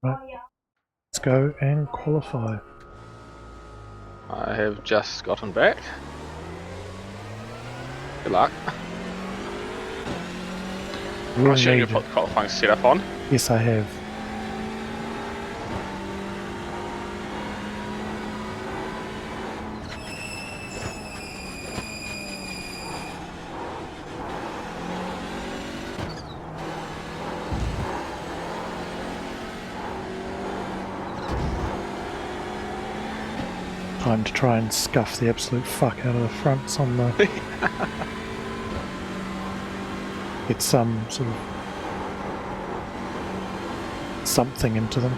Right, let's go and qualify. I have just gotten back. Good luck. I'm assuming you put the qualifying setup on. Yes, I have. Time to try and scuff the absolute fuck out of the fronts on the... Get some sort of... something into them.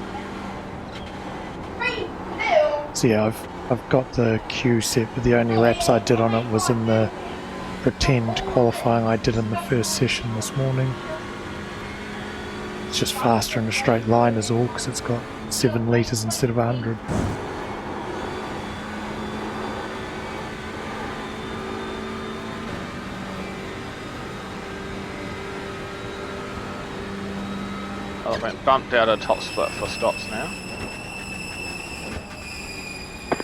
So yeah, I've got the queue set, but the only laps I did on it was in the pretend qualifying I did in the first session this morning. It's just faster in a straight line is all, because it's got 7 litres instead of 100. I've been bumped out of top split for stops now.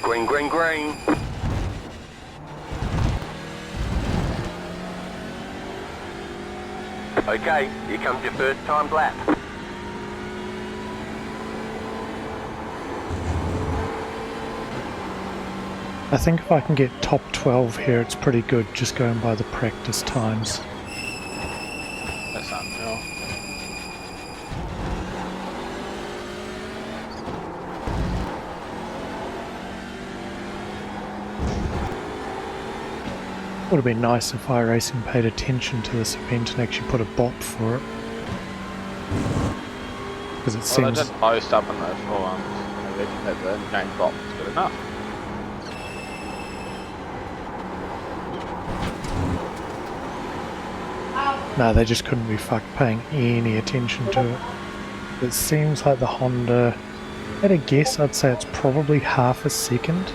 Green, green, green. Okay, here comes your first time lap. I think if I can get top 12 here, it's pretty good, just going by the practice times. That's unreal. Would have been nice if iRacing paid attention to this event and actually put a bot for it. Because it seems... Well, they did post up in the forums, they reckon that the game bot was good enough. No, they just couldn't be fucked paying any attention to it. It seems like the Honda... At a guess, I'd say it's probably half a second.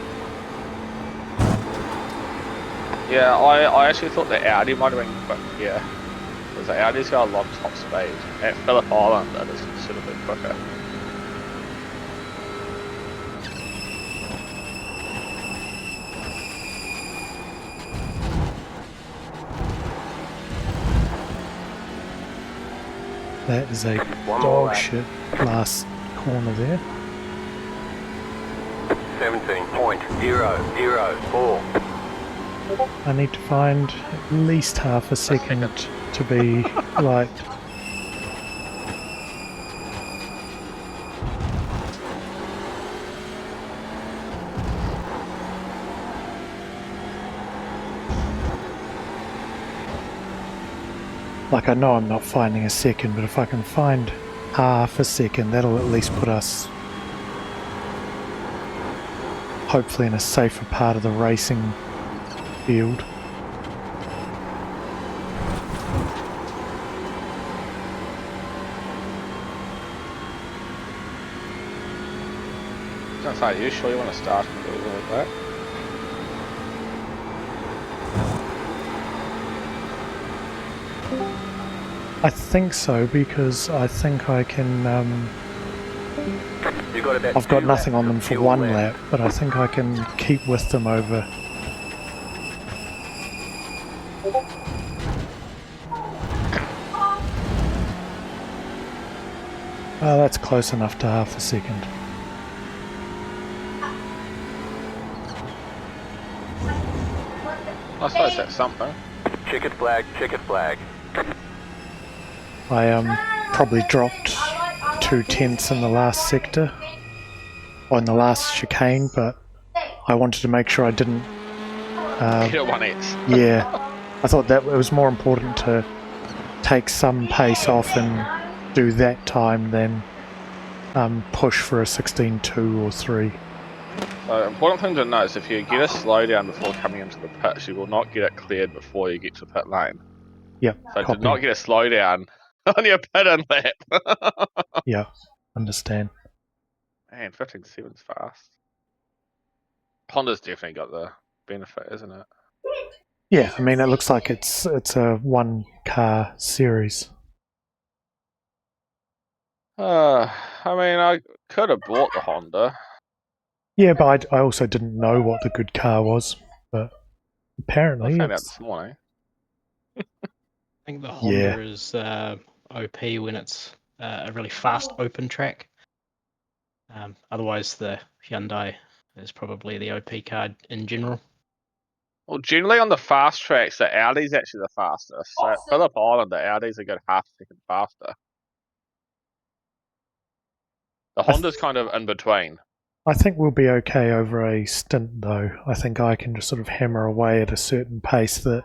Yeah, I actually thought the Audi might have been quick, yeah. Because the Audi's got a lot of top speed. At Phillip Island, that is considerably quicker. That is a dog shit last corner there. 17.004. I need to find at least half a second to be like... Like, I know I'm not finding a second, but if I can find half a second, that'll at least put us hopefully in a safer part of the racing field. Sounds like you sure you want to start and do all of that? I think so, because I think I can... I've got nothing on them for one lap, but I think I can keep with them over... Oh, that's close enough to half a second. I suppose that's something. Checkered flag, checkered flag. I probably dropped 2/10 in the last sector, or in the last chicane, but I wanted to make sure I didn't... Hit 1x. Yeah, I thought that it was more important to take some pace off and do that time than push for a 16.2 or 3. So, important thing to note is if you get a slowdown before coming into the pits, you will not get it cleared before you get to pit lane. Yep, So copy. do not get a slowdown on your pit in lap. Yeah, understand. Man, 15.7's fast. Honda's definitely got the benefit, isn't it? Yeah, I mean, it looks like it's a 1-car series. I mean, I could have bought the Honda. Yeah, but I also didn't know what the good car was. But I apparently found out it's... this morning. I think the Yeah. Honda is OP when it's a really fast open track. Otherwise, the Hyundai is probably the OP card in general. Well, generally on the fast tracks, the Audi's actually the fastest. So at Phillip Island, the Audi's a good half second faster. The Honda's kind of in between. I think we'll be okay over a stint, though. I think I can just sort of hammer away at a certain pace that...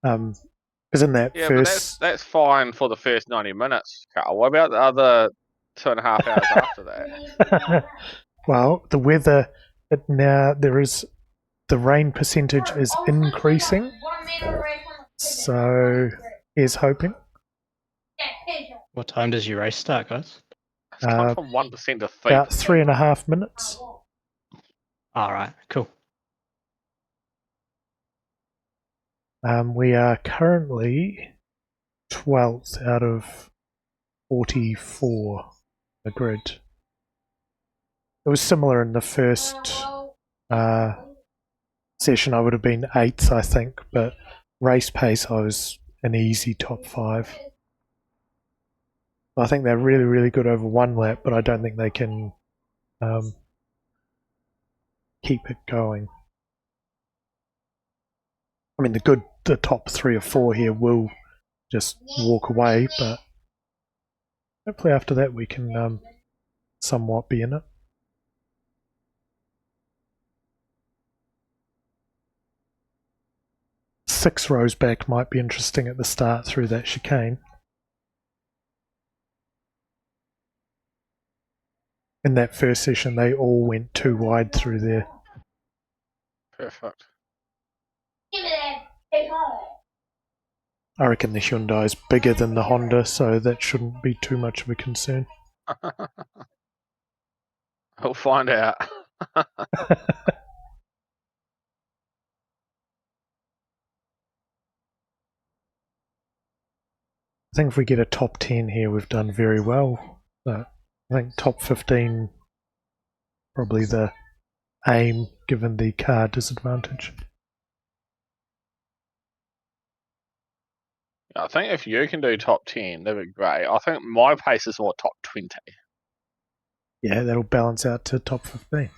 Because in that Yeah, but that's fine for the first 90 minutes, Carl. What about the other 2.5 hours after that? Well, the weather... Now, the rain percentage is increasing. So, here's hoping. What time does your race start, guys? It's gone from 1% to 3%. About 3.5 minutes. All right, cool. We are currently 12th out of 44 the grid. It was similar in the first session. I would have been 8th, I think, but race pace I was an easy top 5. I think they're really, really good over one lap, but I don't think they can keep it going. I mean, the top 3 or 4 here will just walk away, but hopefully after that we can somewhat be in it. Six rows back might be interesting at the start through that chicane. In that first session, they all went too wide through there. Perfect. I reckon the Hyundai is bigger than the Honda, so that shouldn't be too much of a concern. We'll find out. I think if we get a top 10 here, we've done very well. I think top 15 probably the aim, given the car disadvantage. I think if you can do top 10, that'd be great. I think my pace is more top 20. Yeah, that'll balance out to top 15.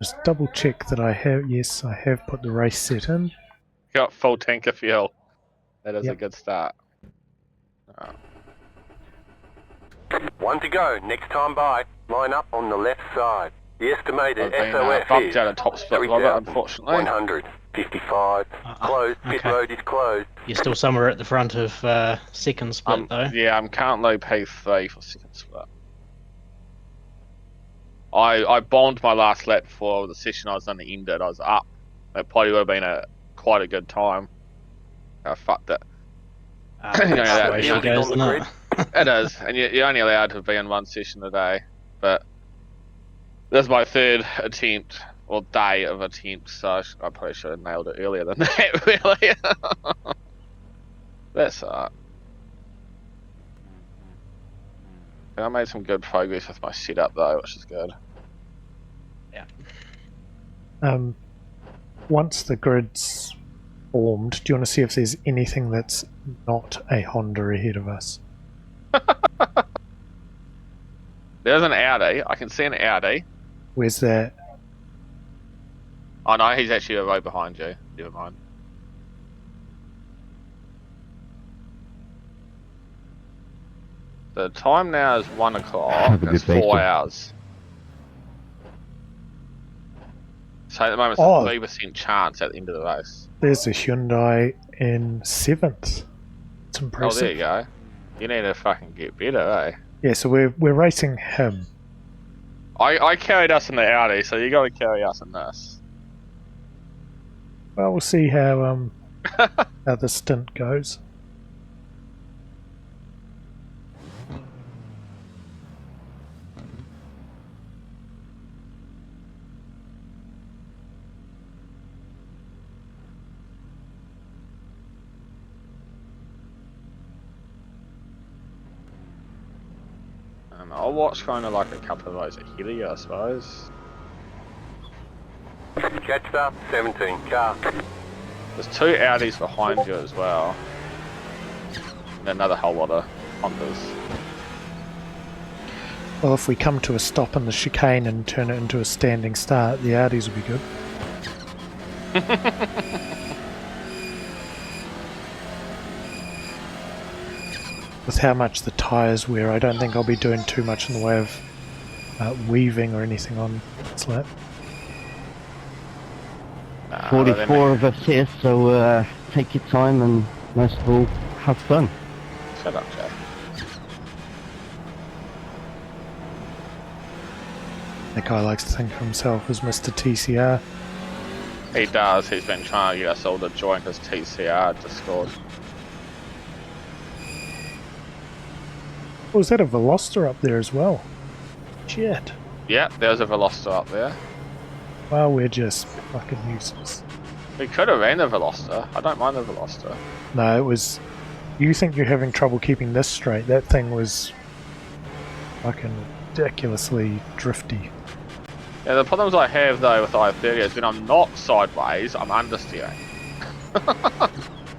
Just double check that I have, yes, I have put the race set in. Got full tank of fuel. That is a Yep. good start. One to go. Next time by. Line up on the left side. The estimated I've been SOF bumped is out of top split, Robert, unfortunately. 155. Closed. Pit okay. road is closed. You're still somewhere at the front of second split, though. Yeah, I'm currently P3 for second split. I bombed my last lap before the session I was on the ended. I was up. It probably would have been quite a good time. I fucked it. That's the way she goes, isn't it? It is, and you're only allowed to be in one session a day. But this is my third attempt, or day of attempts, so I probably should have nailed it earlier than that, really. That's alright. I made some good progress with my setup though, which is good. Yeah. Once the grid's formed, do you want to see if there's anything that's not a Honda ahead of us? There's an Audi. I can see an Audi. Where's that? Oh no, he's actually a row behind you. Never mind. The time now is 1 o'clock. It's 4 hours. So at the moment, it's a 3% chance at the end of the race. There's a Hyundai in 7th. It's impressive. Oh, there you go. You need to fucking get better, eh? Yeah, so we're racing him. I carried us in the Audi, so you got to carry us in this. Well, we'll see how the stint goes. I'll watch kind of like a couple of those ahead of you, I suppose. Jetstar, 17 car. There's 2 Audis behind you as well. And another whole lot of Hondas. Well, if we come to a stop in the chicane and turn it into a standing start, the Audis will be good. With how much the tyres wear, I don't think I'll be doing too much in the way of weaving or anything on this lap. 44 of us here, so take your time and most of all, have fun. Shut up, Jay. That guy likes to think of himself as Mr. TCR. He does. He's been trying to get us all to join his TCR Discord. Oh, is that a Veloster up there as well? Shit. Yeah, there's a Veloster up there. Well, we're just fucking useless. We could have ran the Veloster. I don't mind the Veloster. No, it was... You think you're having trouble keeping this straight. That thing was fucking ridiculously drifty. Yeah, the problems I have though with the i30 is when I'm not sideways, I'm understeering.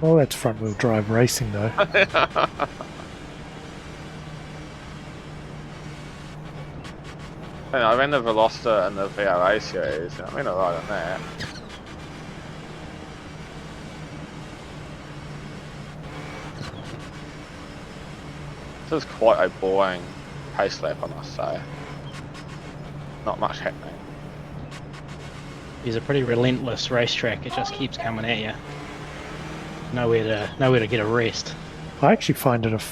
Well, that's front wheel drive racing though. I ran the Veloster and the VRA series, and I mean alright on that. This is quite a boring pace lap, I must say. Not much happening. It's a pretty relentless racetrack. It just keeps coming at you. Nowhere to get a rest. I actually find it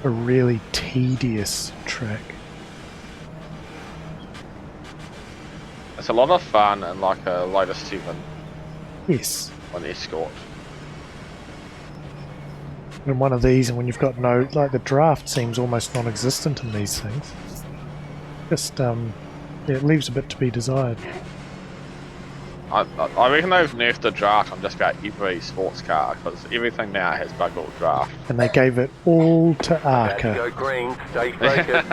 a really tedious track. It's a lot of fun and like a Lotus 7 Yes. on the Escort. And one of these, and when you've got no... Like, the draft seems almost non-existent in these things. Just, yeah, it leaves a bit to be desired. I reckon they've nerfed the draft on just about every sports car, because everything now has bug-all draft. And they gave it all to About to Arca. go green, stay focused.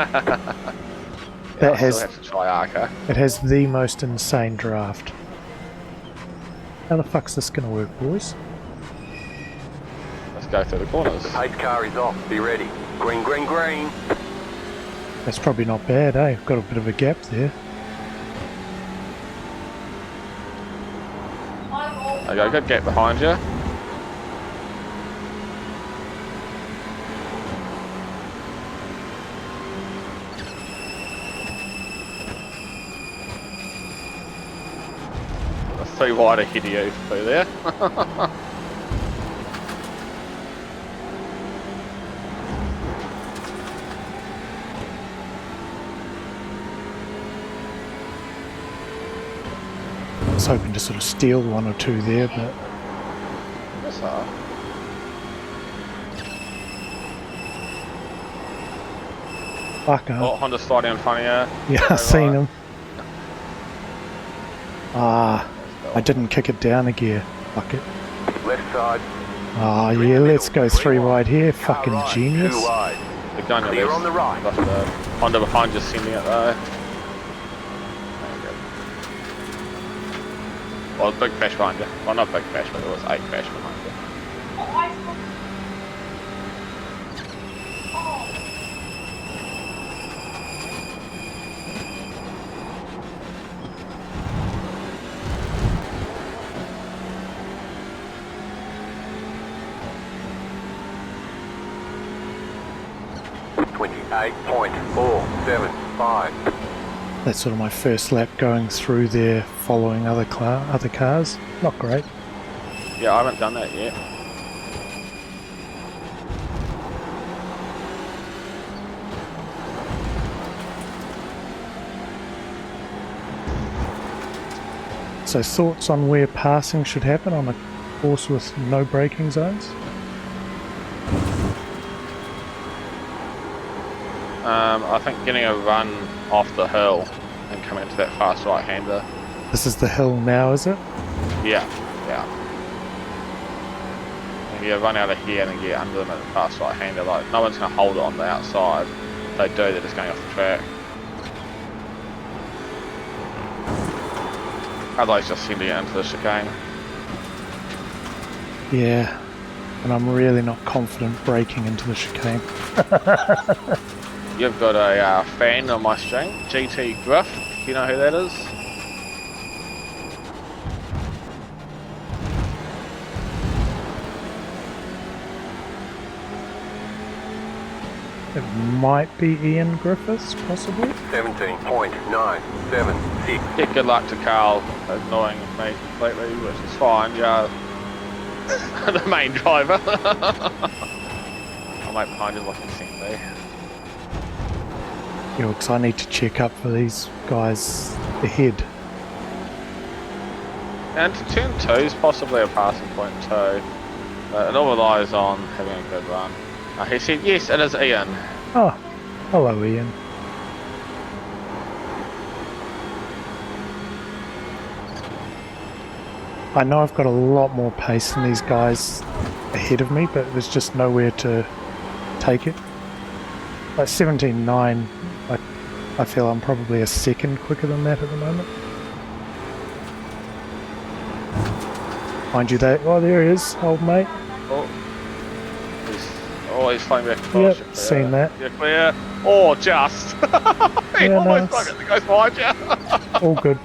That I has... still have to try Arca. It has the most insane draft. How the fuck's this gonna work, boys? Let's go through the corners. The pace car is off, be ready. Green, green, green. That's probably not bad, eh? Got a bit of a gap there. There you go, good gap behind you. That's 3 wide ahead of you through there. I was hoping to sort of steal 1 or 2 there, but Yes, sir. fuck Oh, up. Honda sliding in front of you. Yeah, I Very seen right. him. Ah, I didn't kick it down a gear. Fuck it. Left side. Ah, Three in yeah, the let's middle, go 3 3 wide here. Car Fucking right, genius. 2 wide. They're going to Clear left. on the right. Got the Honda behind you sending it though. There you go. Well, big crash behind you. Well, not big crash, but it was 8 crash behind you. .475. That's sort of my first lap going through there, following other cars. Not great. Yeah, I haven't done that yet. So thoughts on where passing should happen on a course with no braking zones? I think getting a run off the hill and coming into that fast right-hander. This is the hill now, is it? Yeah, yeah. And you run out of here and then get under them at the fast right-hander. Like, no one's going to hold it on the outside. If they do, they're just going off the track. Otherwise, just seem to get into the chicane. Yeah, and I'm really not confident breaking into the chicane. You've got a fan on my stream, GT Griff. You know who that is? It might be Ian Griffiths, possibly. 17.976. Yeah, good luck to Carl ignoring me completely, which is fine. Yeah, the main driver. I'm right behind you looking at me. Yeah, because I need to check up for these guys ahead. And to turn 2 is possibly a passing point too. But it all relies on having a good run. He said, yes, it is Ian. Oh, hello Ian. I know I've got a lot more pace than these guys ahead of me, but there's just nowhere to take it. Like 17.9, I feel I'm probably a second quicker than that at the moment. Mind you, oh, there he is, old mate. He's flying back across. Yep, seen that. You're clear. Or just. He Yeah, almost no, got it. It goes behind you. all good.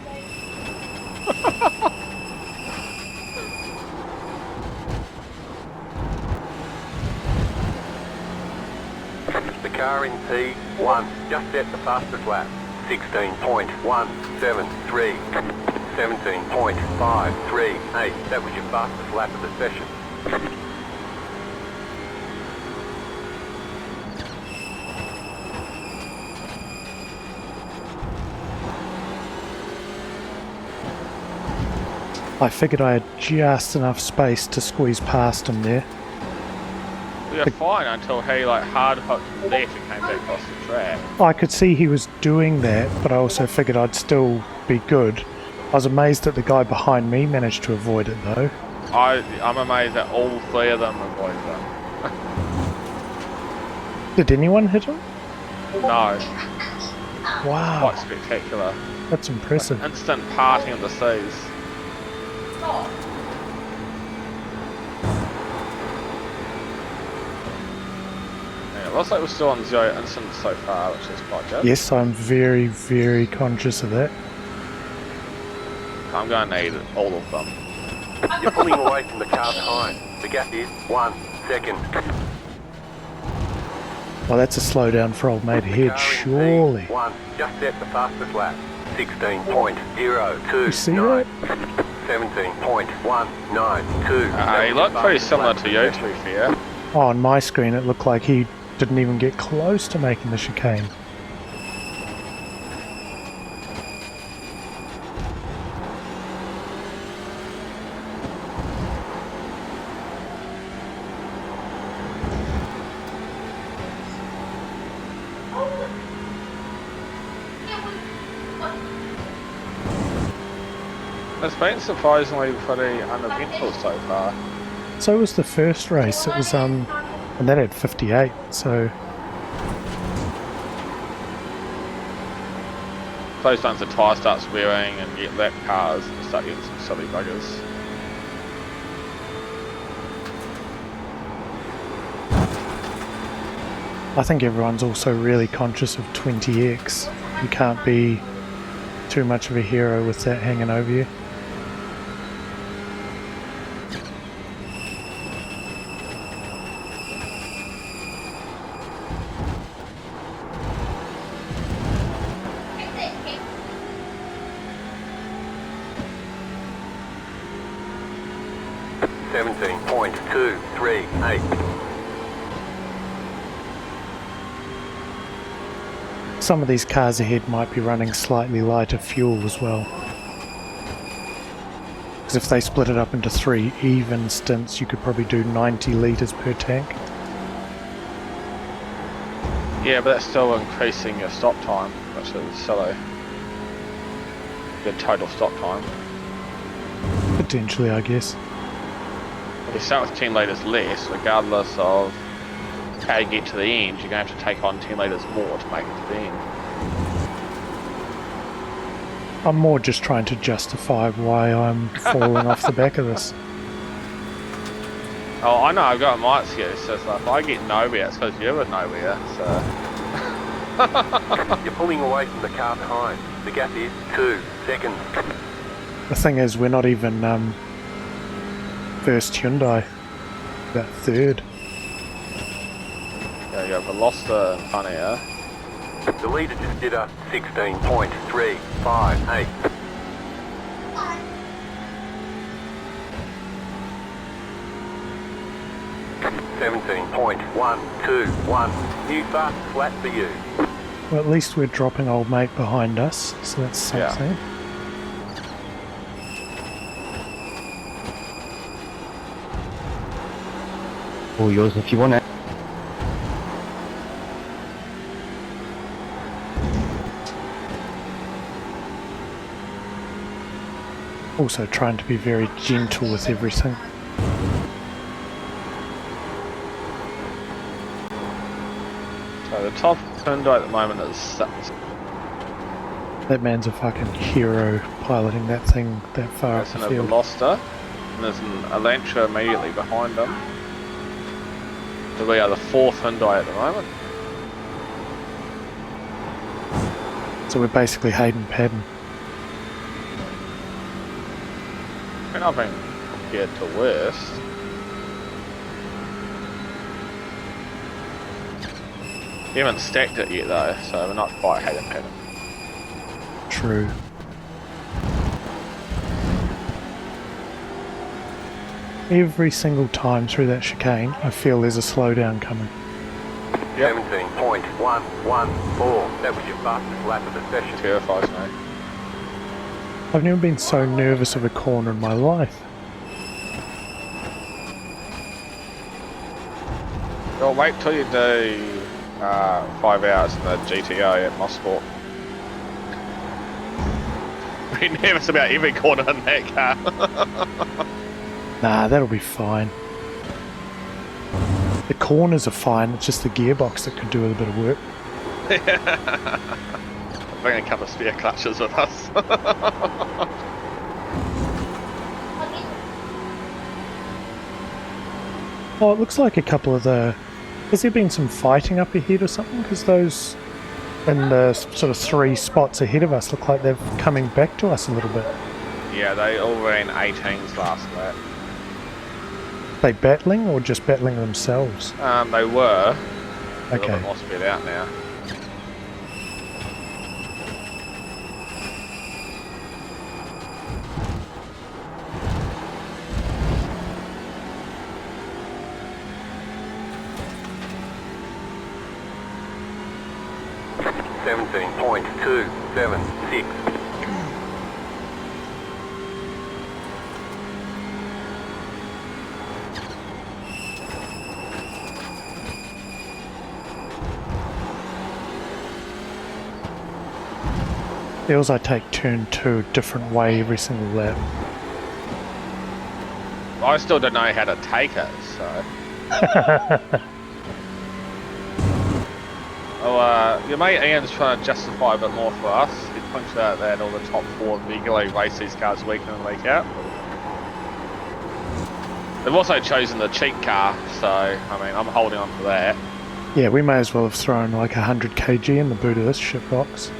The car in P1 just set the fastest lap. 16.173. 17.538. That was your fastest lap of the session. I figured I had just enough space to squeeze past him there. We were fine until he hard hooked left and came back across the track. I could see he was doing that, but I also figured I'd still be good. I was amazed that the guy behind me managed to avoid it though. I'm amazed that all 3 of them avoided them. Did anyone hit him? No, Wow, quite spectacular. that's impressive. Instant parting of the seas. Yeah, it looks like we're still on 0 incidents so far, which is quite good. Yes, I'm very, very conscious of that. I'm going to need all of them. You're pulling away from the car behind. The gap is 1 second. Well, that's a slowdown for old mate ahead, surely. P1 just set the fastest lap. 16.029. You see that? 17.192. He looked pretty similar to you, to be fair. Oh, on my screen it looked like he didn't even get close to making the chicane. It's been surprisingly pretty uneventful so far. So was the first race. It was and that had 58. So Those times the tyre starts wearing and get lap cars and start getting some silly buggers. I think everyone's also really conscious of 20x. You can't be too much of a hero with that hanging over you. Some of these cars ahead might be running slightly lighter fuel as well. Because if they split it up into 3 even stints, you could probably do 90 litres per tank. Yeah, but that's still increasing your stop time, which is silly. Your total stop time. Potentially, I guess. If you start with 10 litres less, regardless of how you get to the end, you're going to have to take on 10 litres more to make it to the end. I'm more just trying to justify why I'm falling off the back of this. Oh, I know, I've got my excuse. So it's like, if I get nowhere, it's because you're nowhere, so... You're pulling away from the car behind. The gap is 2 seconds. The thing is, we're not even first Hyundai, about third. Yeah, you got Veloster in front of you. The leader just did a 16.358. .121. New fast flat for you. Well, at least we're dropping old mate behind us, so that's something. Yeah. All yours if you want it. Also trying to be very gentle with everything. So the top Hyundai at the moment is 6. That man's a fucking hero piloting that thing that far up There's the an field. Veloster, and there's an Elantra immediately behind them. So we are the 4th Hyundai at the moment. So we're basically Hayden Padden. I mean, I've been compared to worse. We haven't stacked it yet though, so we're not quite Hayden Padden. True. Every single time through that chicane, I feel there's a slowdown coming. 17.114. That was your fastest lap of the session. Terrifies me. I've never been so nervous of a corner in my life. Well, wait till you do 5 hours in the GTO at Mosport. Be nervous about every corner in that car. Nah, that'll be fine. The corners are fine, it's just the gearbox that could do with a bit of work. Bring a couple of spare clutches with us. Oh, it looks like a couple of the... Has there been some fighting up ahead or something? Because those in the sort of 3 spots ahead of us look like they're coming back to us a little bit. Yeah, they all ran 18s last lap. Are they battling or just battling themselves? They were. A little Okay. bit more spread out now. .276. Feels I take turn 2 a different way every single lap. I still don't know how to take it, so. Oh, your mate Ian's trying to justify a bit more for us. He pointed out that all the top 4 regularly race these cars week in and week out. They've also chosen the cheap car, so I mean I'm holding on to that. Yeah, we may as well have thrown like 100 kg in the boot of this shitbox.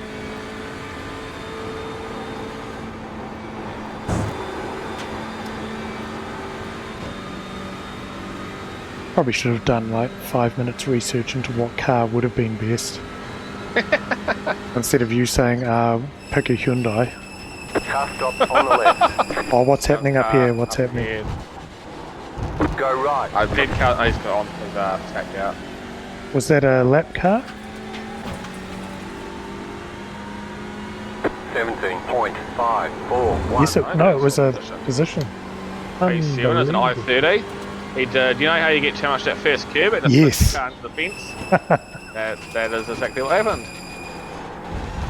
Probably should have done like 5 minutes research into what car would have been best. Instead of you saying, pick a Hyundai. Car stop on the left. Oh, what's happening up here? What's Up happening? here. Go right. I did cut. He's got on his tacked out. Was that a lap car? 17.541. Yes, no, it was a Position. position. P7 is an Unbelievable. I-30. Do you know how you get challenged that first curb and Yes. the car into the fence? that is exactly what happened.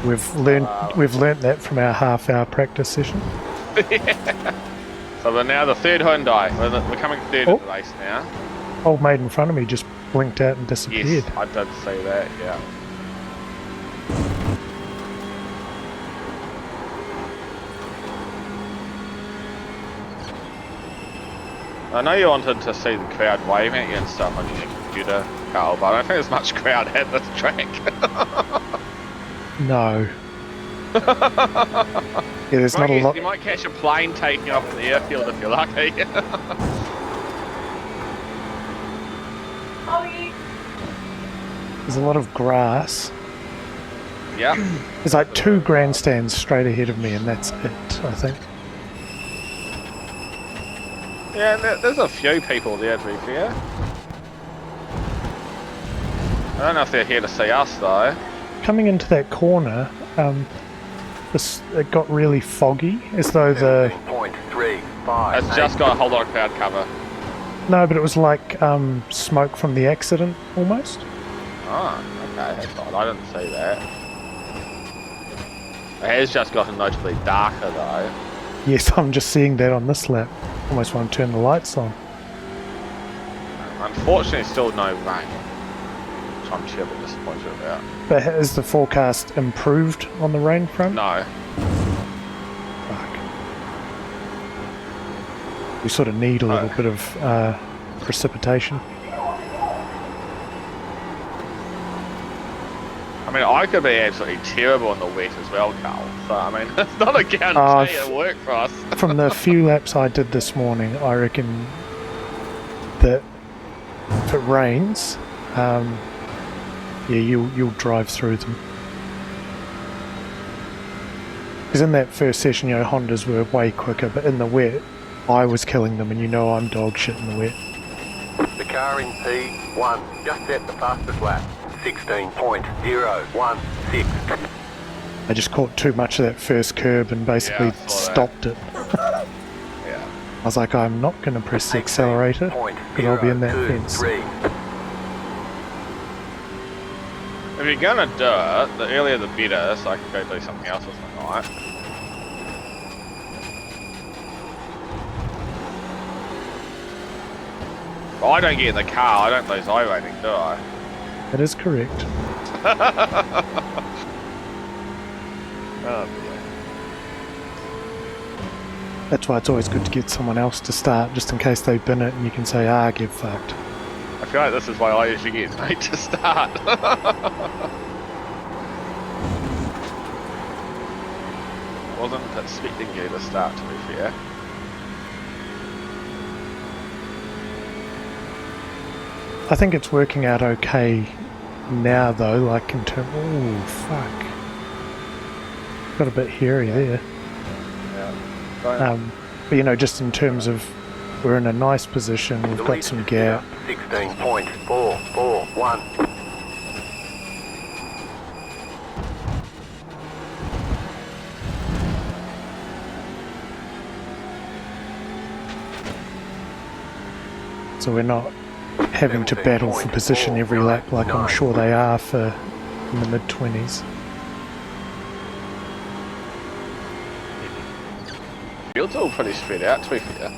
We've learnt that from our half-hour practice session. So we're now the 3rd Hyundai. We're coming 3rd Oh. in the race now. Old mate in front of me just blinked out and disappeared. Yes, I did see that, yeah. I know you wanted to see the crowd waving at you and stuff on your computer, Carl, but I don't think there's much crowd at this track. No. Yeah, there's not a lot. You might catch a plane taking off in the airfield if you're lucky. There's a lot of grass. Yeah. There's like 2 grandstands straight ahead of me, and that's it, I think. Yeah, there's a few people there, to be fair. I don't know if they're here to see us, though. Coming into that corner, it got really foggy, as though the... 17.35. It's just got a whole lot of crowd cover. No, but it was like smoke from the accident, almost. Oh, okay, that's odd. I didn't see that. It has just gotten notably darker, though. Yes, I'm just seeing that on this lap. Almost want to turn the lights on. Unfortunately, still no rain, which I'm terribly disappointed about. But has the forecast improved on the rain front? No. Fuck. We sort of need a little bit of precipitation. I mean, I could be absolutely terrible in the wet as well, Carl. So, I mean, it's not a guarantee it'll work for us. From the few laps I did this morning, I reckon that if it rains, yeah, you'll drive through them. Because in that first session, you know, Hondas were way quicker, but in the wet, I was killing them, and you know I'm dog shit in the wet. The car in P1 just set the fastest lap. 16.016. I just caught too much of that first curb and basically Yeah, I saw stopped it. Yeah. I was like, I'm not going to press the accelerator, because I'll be in that fence. If you're gonna do it, the earlier the better, so I can go do something else with my night. But I don't get in the car, I don't lose I rating, do I? That is correct. Oh dear. That's why it's always good to get someone else to start, just in case they bin it and you can say, ah, get fucked. I feel like this is why I usually get made to start. Wasn't expecting you to start, to be fair. I think it's working out okay now, though, like in terms... Oh, fuck. Got a bit hairy there. Yeah. But, you know, just in terms of we're in a nice position, we've got some gap. 16.441. So we're not having to battle for position every lap like I'm sure they are for in the mid-20s. Field's all pretty spread out, to be fair.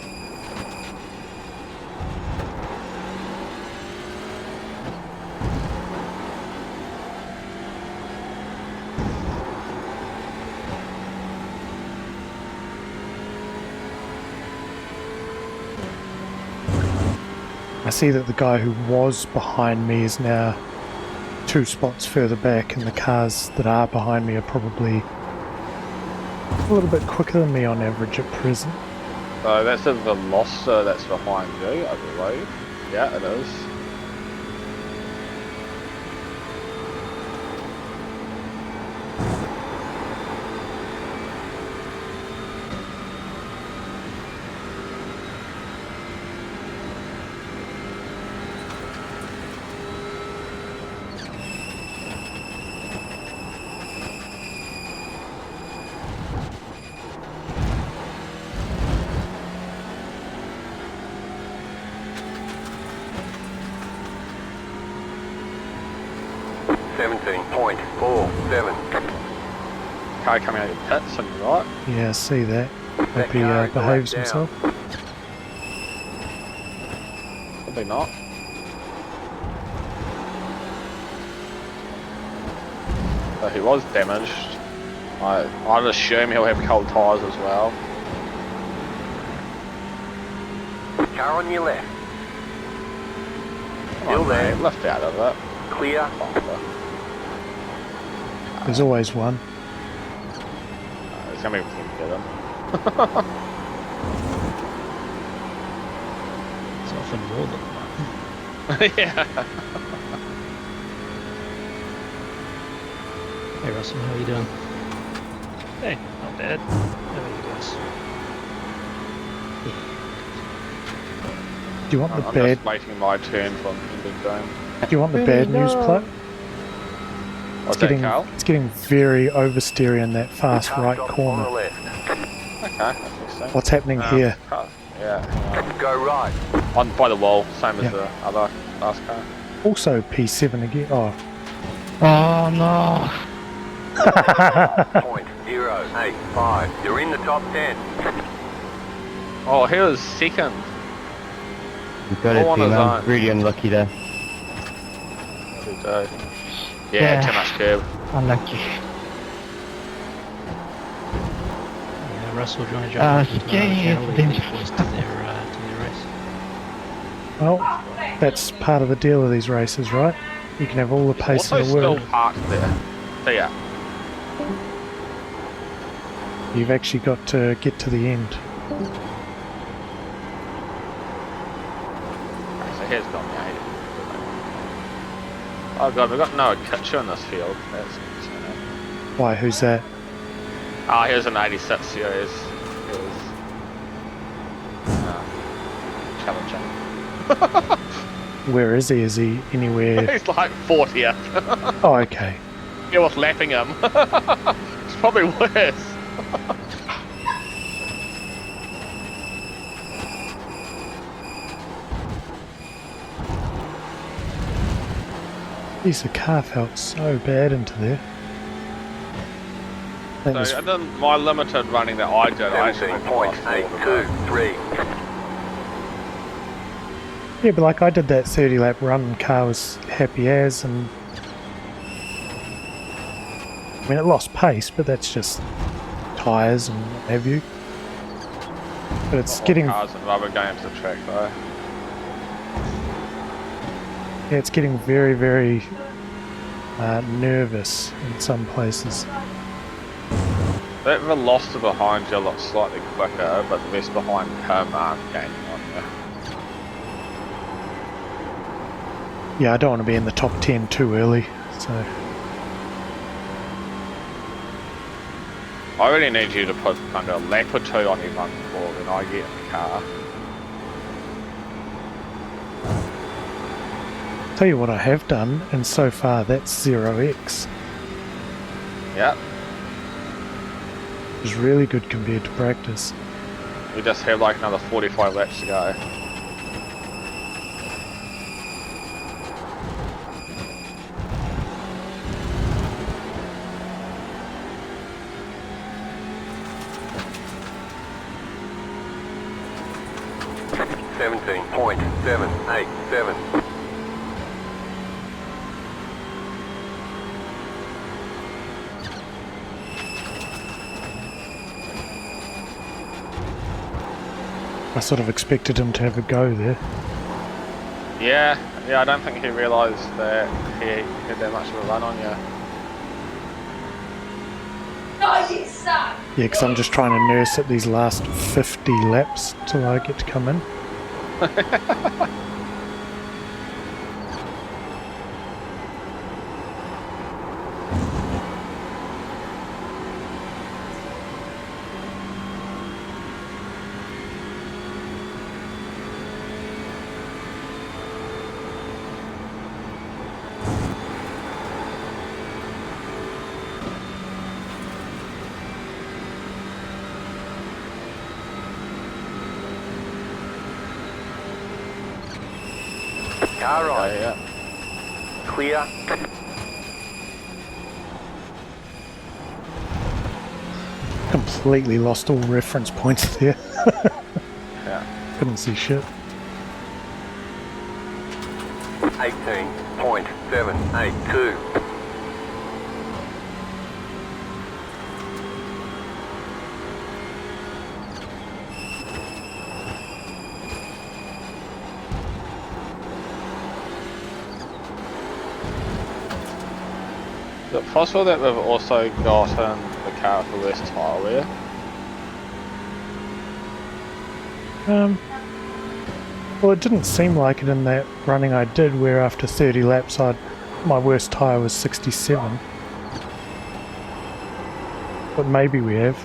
I see that the guy who was behind me is now 2 spots further back, and the cars that are behind me are probably a little bit quicker than me on average at present. So that's the Veloster that's behind you, I believe. Yeah, it is. Car coming out of your pits on your right. Yeah, I see that. Hope he behaves himself. Probably not. so he was damaged. I'd assume he'll have cold tyres as well. Car on your left. Come Still on, there. mate, lift out of it. Clear. There's always one. It's gonna be able to get him. It's often more than one. Yeah. Hey Russell, how are you doing? Hey, not bad. How are you guys? Do you want the I'm bad? just waiting my turn for him to be done. Do you want the bad news, Pluck? What's that, Carl? It's getting very oversteery in that fast Car right stop on corner. the left. Okay, that's interesting. What's happening here? Yeah, hang Go right. on by the wall, same Yeah. as the other last car. Also P7 again. Oh. Oh no! .085. You're in the top 10. Oh, he was second. You got it, All on his man. own. Really unlucky there. What did he do? Yeah, too much curb. Unlucky. Yeah, Russell, do you want to jump into the yeah, channel? yeah. Lead boys to their race. Well, that's part of the deal of these races, right? You can have all the pace Also in the still world. parked there. So yeah. You've actually got to get to the end. So here's gone the 80. Oh god, we've got no catcher in this field. That's concerning. Why? Who's that? Oh, here's an 86 series. It was challenging. Where is he? Is he anywhere? He's like 40th. Oh, okay. It was lapping him. It's probably worse. Geez, the car felt so bad into there. That So, was- and then my limited running that I did, I actually went past all of them. 17.823. yeah, but like I did that 30 lap run and car was happy as, and I mean it lost pace, but that's just tyres and what have you. But it's Not getting, all cars and rubber going to the track though. yeah, it's getting very, very nervous in some places. That velocity behind you looks slightly quicker, but the rest behind him aren't gaining on you. Yeah, I don't want to be in the top 10 too early, so I really need you to put kind of a lap or two on everyone before when I get in the car. tell you what I have done, and so far that's 0x. Yeah, It's really good compared to practice. we just have like another 45 laps to go. .787. I sort of expected him to have a go there. Yeah, I don't think he realised that he had that much of a run on you. Yeah, because I'm just trying to nurse at these last 50 laps till I get to come in. Car right. Yeah. Clear. Completely lost all reference points there. Yeah. Couldn't see shit. 18.782. Is it possible that we've also gotten the car with the worst tyre wear? Well, it didn't seem like it in that running I did, where after 30 laps my worst tyre was 67. But maybe we have.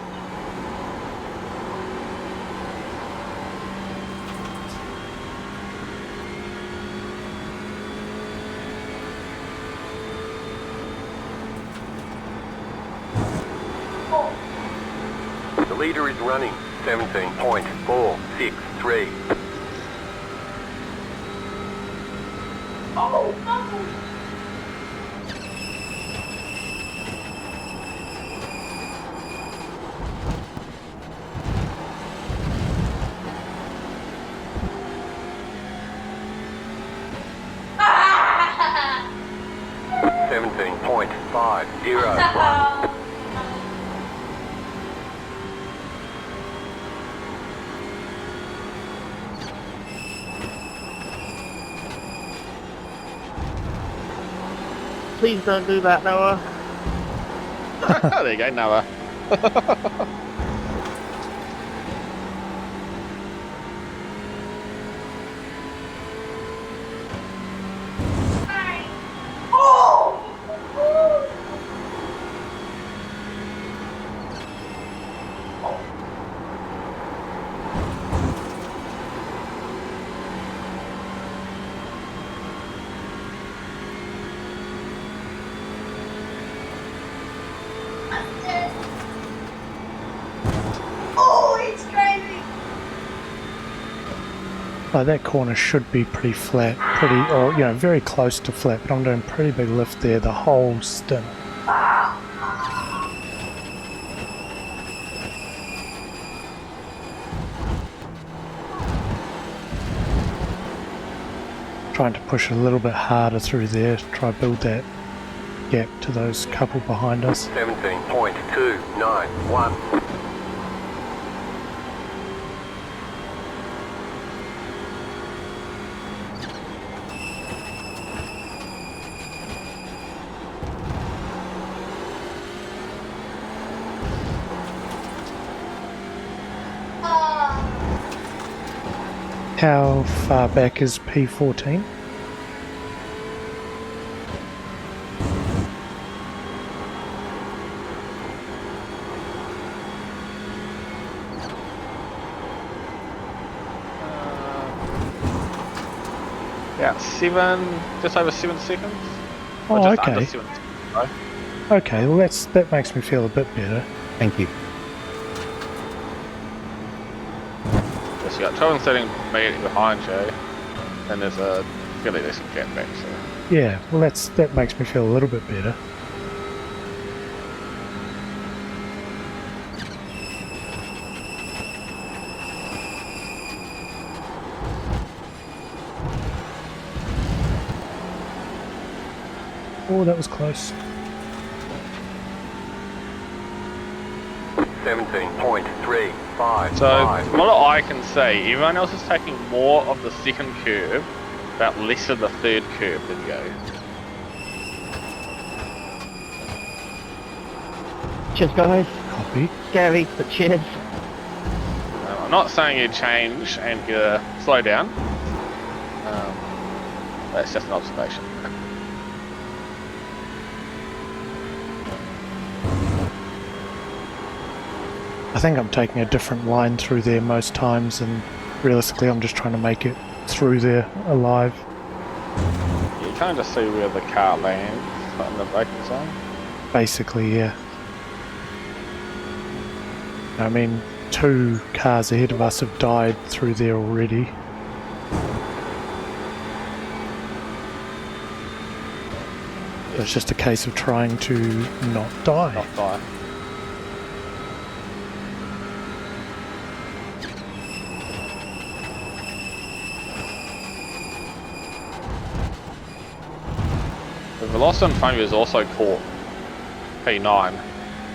The leader is running 17.463. $17.501. Please don't do that, Noah. There you go, Noah. Like that corner should be pretty flat, or very close to flat, but I'm doing pretty big lift there the whole stint. Trying to push a little bit harder through there to try to build that gap to those couple behind us. 17.291. How far back is P14? Yeah, just over 7 seconds. Or Oh, just okay. under 7 seconds, right? Okay, well that makes me feel a bit better. Thank you. Yes, you got 12 and 13 immediately behind you, and there's a fairly decent gap back, so. Yeah, well that makes me feel a little bit better. Oh, that was close. 17.355. So, from what I can see, everyone else is taking more of the second curve, but less of the third curve than you. Cheers, guys. Copy. Scary, but cheers. I'm not saying you change and slow down. That's just an observation. I think I'm taking a different line through there most times, and realistically I'm just trying to make it through there alive. You kind of see where the car lands in the braking zone. Basically, yeah. I mean, 2 cars ahead of us have died through there already. It's just a case of trying to not die. Not die. The Veloster in front of you is also caught P9.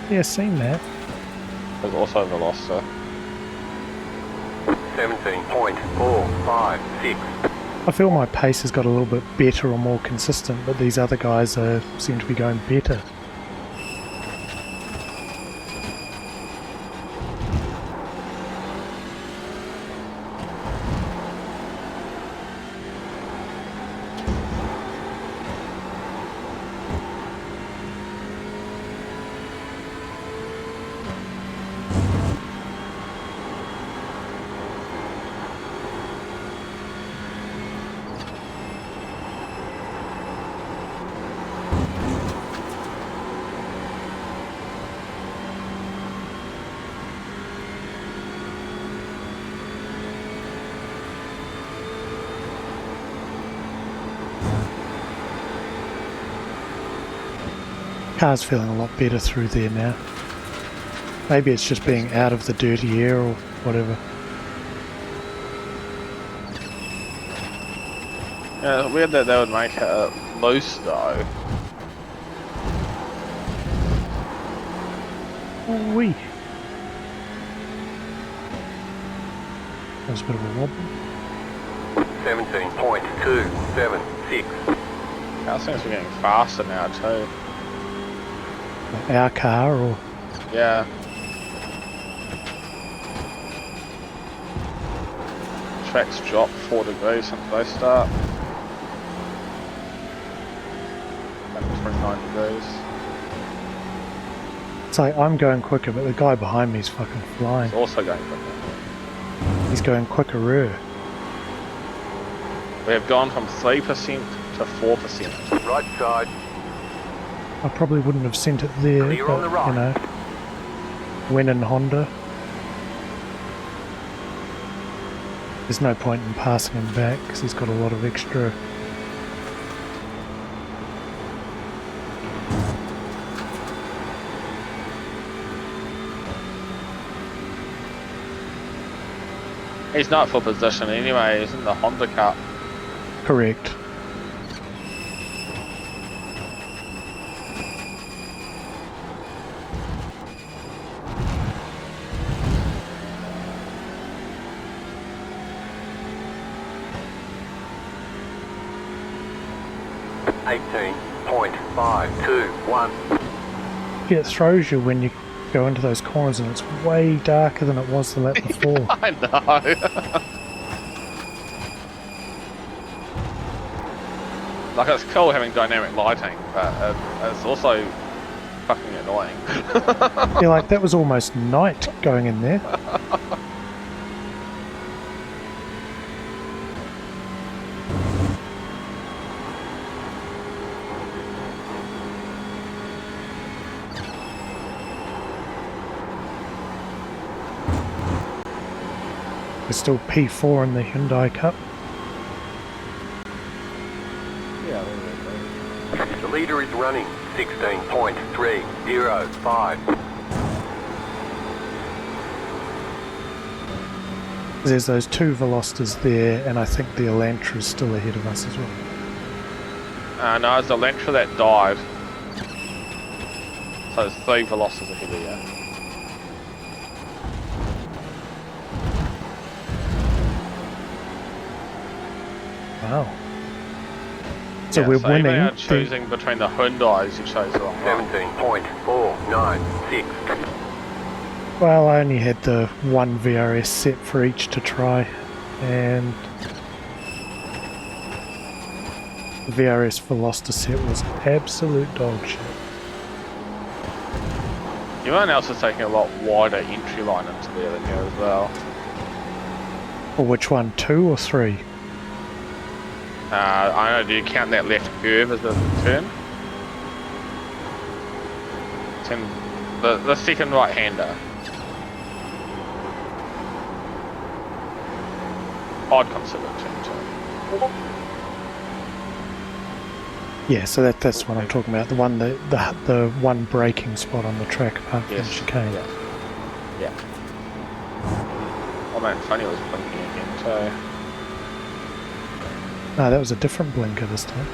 Yeah, seen that. There's also a Veloster. 17.456. I feel my pace has got a little bit better or more consistent, but these other guys seem to be going better. Car's feeling a lot better through there now. Maybe it's just being out of the dirty air or whatever. Yeah, weird that they would make it loose though. Wee. That was a bit of a wobble. 17.276. Car seems to be getting faster now too. Our car or... Yeah. Track's dropped 4 degrees since they start. Back to 29 degrees. It's like I'm going quicker, but the guy behind me is fucking flying. It's also going quicker. He's going quicker. We have gone from 3% to 4%. Right side. I probably wouldn't have sent it there, Clear but, on the right. you know, when in Honda, there's no point in passing him back because he's got a lot of extra. He's not for position anyway, he's in the Honda Cup. Correct. $18.521. Yeah, it throws you when you go into those corners and it's way darker than it was the lap before. I know. Like, it's cool having dynamic lighting, but it's also fucking annoying. Yeah, like that was almost night going in there. We're still P4 in the Hyundai Cup. Yeah, The leader is running 16.305. There's those 2 Velocitas there, and I think the Elantra is still ahead of us as well. no, it's the Elantra that died. So there's 3 Velocitas ahead of you. Wow. So Yeah, we're so winning. even out choosing between the Hyundais, you chose the wrong one. 17.496. Well, I only had the 1 VRS set for each to try, and the VRS Veloster set was absolute dog shit. Everyone else is taking a lot wider entry line into there than you as well. Or which one, 2 or 3? I don't know, do you count that left curve as a turn? It's in the second right-hander. I'd consider it turn 2. Yeah, so that's what I'm talking about. The one the one braking spot on the track apart from the chicane. Yeah. Oh man, funny was blinking again too. No, that was a different blinker this time.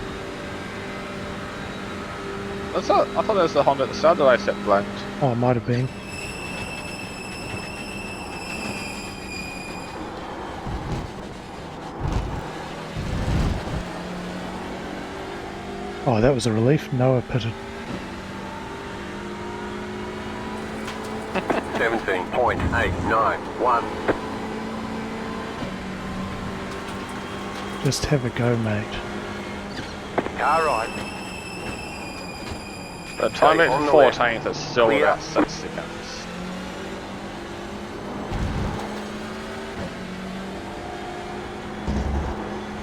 I thought that was the Honda at the start of the race that blinked. Oh, it might have been. Oh, that was a relief. Noah pitted. 17.891. Just have a go, mate. Car right. The time Okay, at on the 14th is still Clear. about 6 seconds.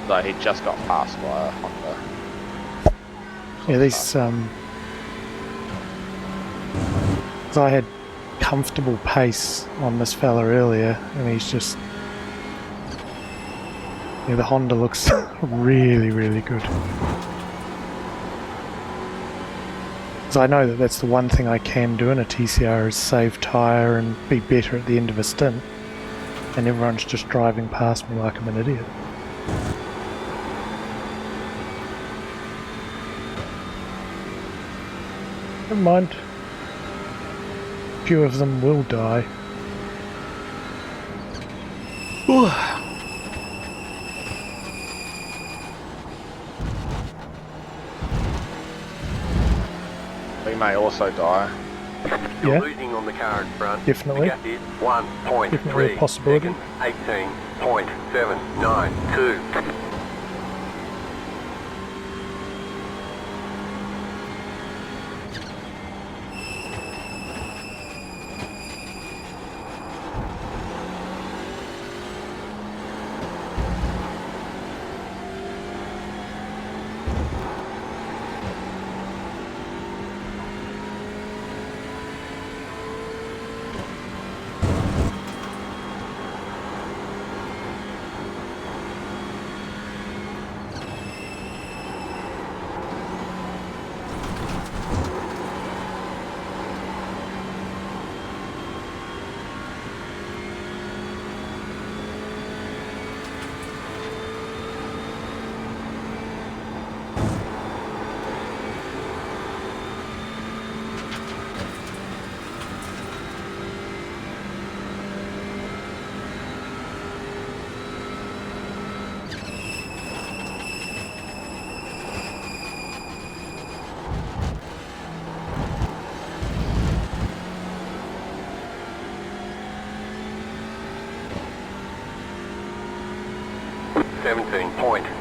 Though he just got passed by a Honda. Yeah, these so I had comfortable pace on this fella earlier, and he's just... Yeah, the Honda looks really, really good. Because I know that that's the one thing I can do in a TCR is save tyre and be better at the end of a stint. And everyone's just driving past me like I'm an idiot. Never mind. Few of them will die. We may also die. You're Yeah. losing on the car in front. Definitely. The gap is 1.3 Definitely a possibility. seconds, 18.792.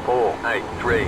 .483.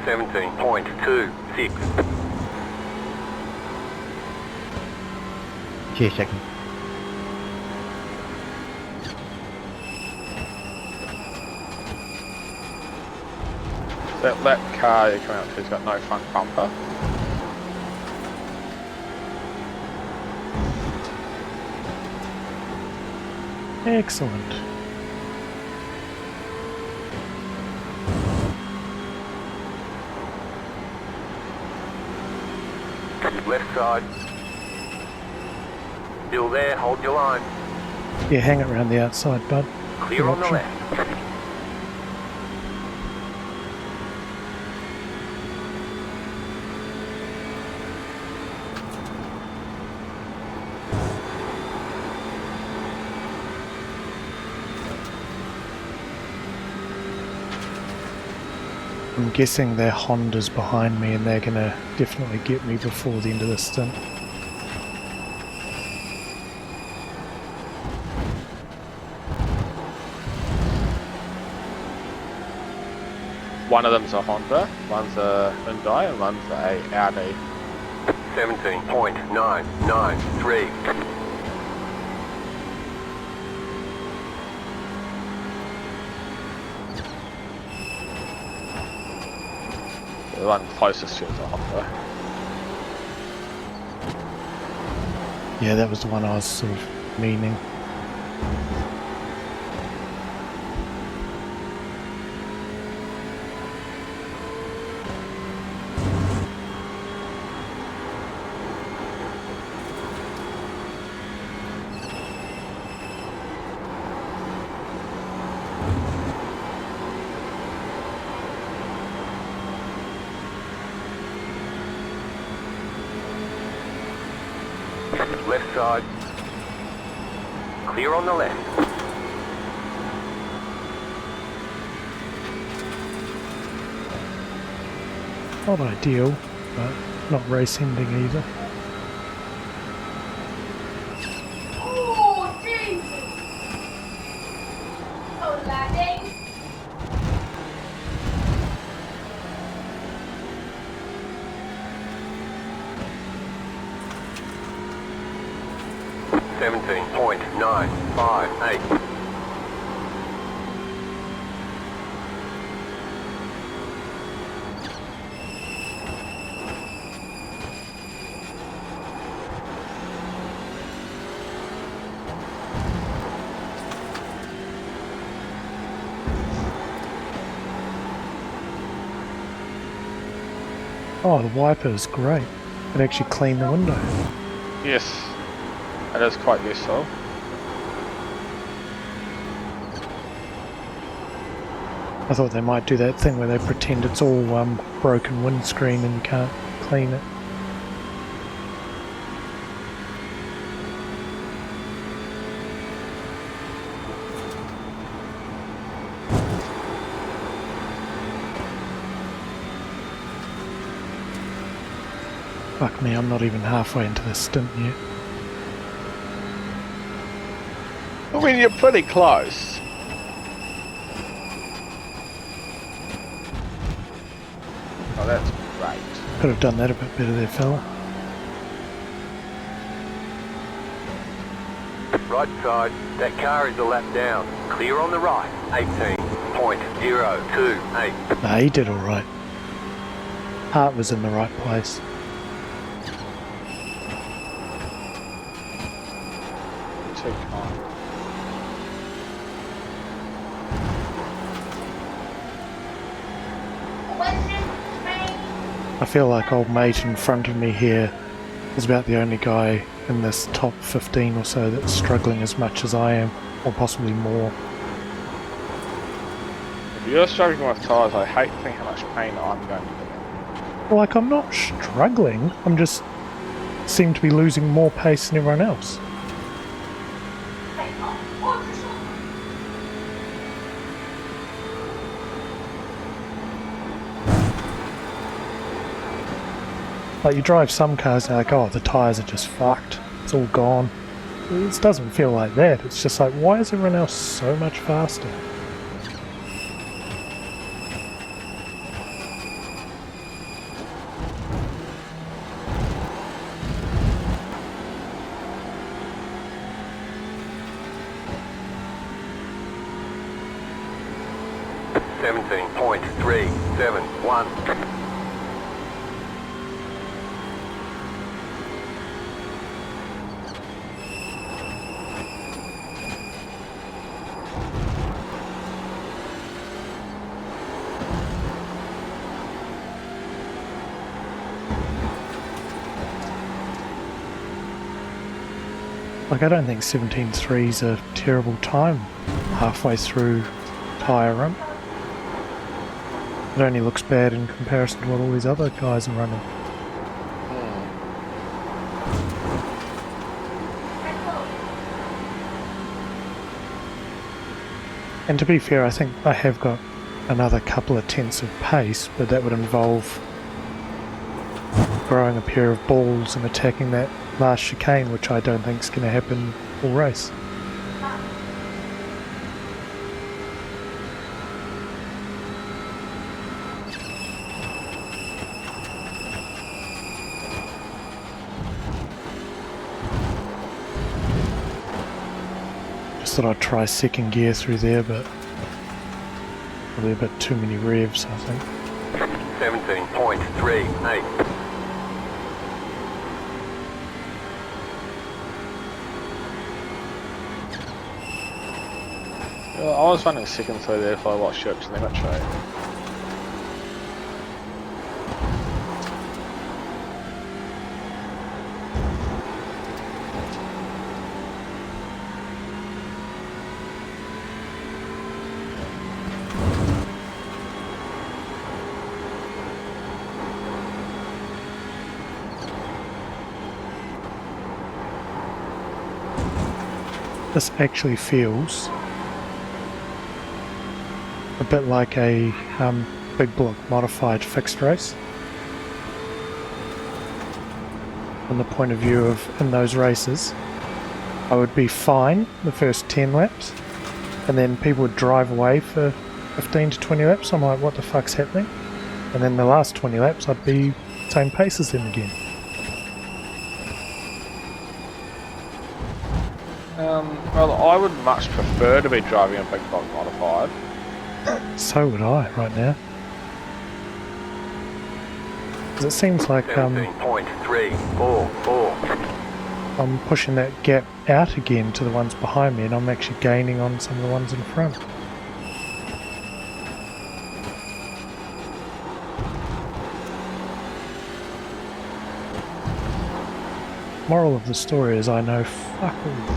.26. Cheers, second. That car you're coming up to's got no front bumper. Excellent. Left side. Still there, hold your line. Yeah, hang it around the outside, bud. Clear Good on the option. left. I'm guessing their Honda's behind me and they're gonna definitely get me before the end of the stint. One of them's a Honda, one's a Hyundai, and one's a Audi. 17.993. The one closest to is a Honda. Yeah, that was the one I was sort of meaning. side. Clear on the left. Not ideal, but not race ending either. Oh, Jesus! Oh, laddie. .958. Oh, the wiper is great. It actually cleaned the window. Yes, it is quite useful. I thought they might do that thing where they pretend it's all broken windscreen and you can't clean it. Fuck me, I'm not even halfway into this stint yet. I mean, you're pretty close. Oh, that's great. Could have done that a bit better there, fella. Right side. That car is a lap down. Clear on the right. 18.028. Nah, he did alright. Heart was in the right place. Too kind. I feel like old mate in front of me here is about the only guy in this top 15 or so that's struggling as much as I am, or possibly more. If you're struggling with tyres, I hate thinking how much pain I'm going to be in. Like, I'm not struggling, I'm just seem to be losing more pace than everyone else. Like, you drive some cars and you're like, oh, the tyres are just fucked, it's all gone. It doesn't feel like that, it's just like, why is everyone else so much faster? .371. Like, I don't think 17.3 is a terrible time halfway through tyre run. It only looks bad in comparison to what all these other guys are running. And to be fair, I think I have got another couple of tenths of pace, but that would involve growing a pair of balls and attacking that last chicane, which I don't think is going to happen all race. Just thought I'd try second gear through there, but probably a bit too many revs, I think. 17.38. Well, I was running second through there if I watched your telemetry. this actually feels a bit like a big block modified fixed race. From the point of view of, in those races, I would be fine the first 10 laps, and then people would drive away for 15 to 20 laps. I'm like, what the fuck's happening? And then the last 20 laps I'd be same pace as them again. Well, I would much prefer to be driving a big block modified. So would I right now. 'Cause it seems like 17.344. I'm pushing that gap out again to the ones behind me, and I'm actually gaining on some of the ones in front. Moral of the story is I know fuck all.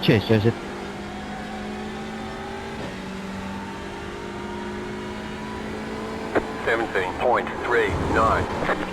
Cheers, Joseph. .39.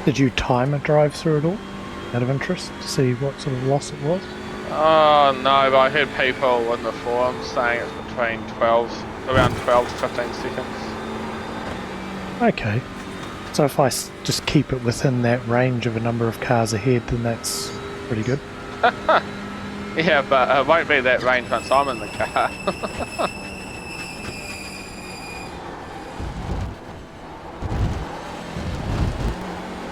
Did you time a drive through it all? Out of interest, to see what sort of loss it was? Oh no, but I heard people in the forums saying it's between around 12 to 15 seconds. Okay. So if I just keep it within that range of a number of cars ahead, then that's pretty good. Yeah, but it won't be that range once I'm in the car.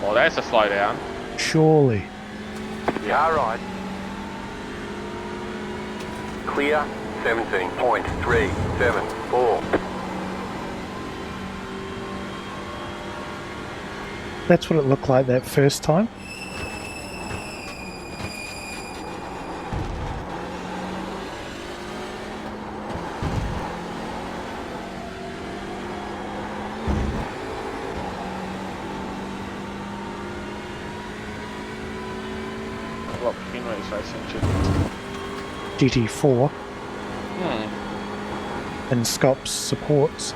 Well, that's a slowdown. Surely. Yeah, right. Clear 17.374. That's what it looked like that first time. What Henry's racing GT4 and Scops supports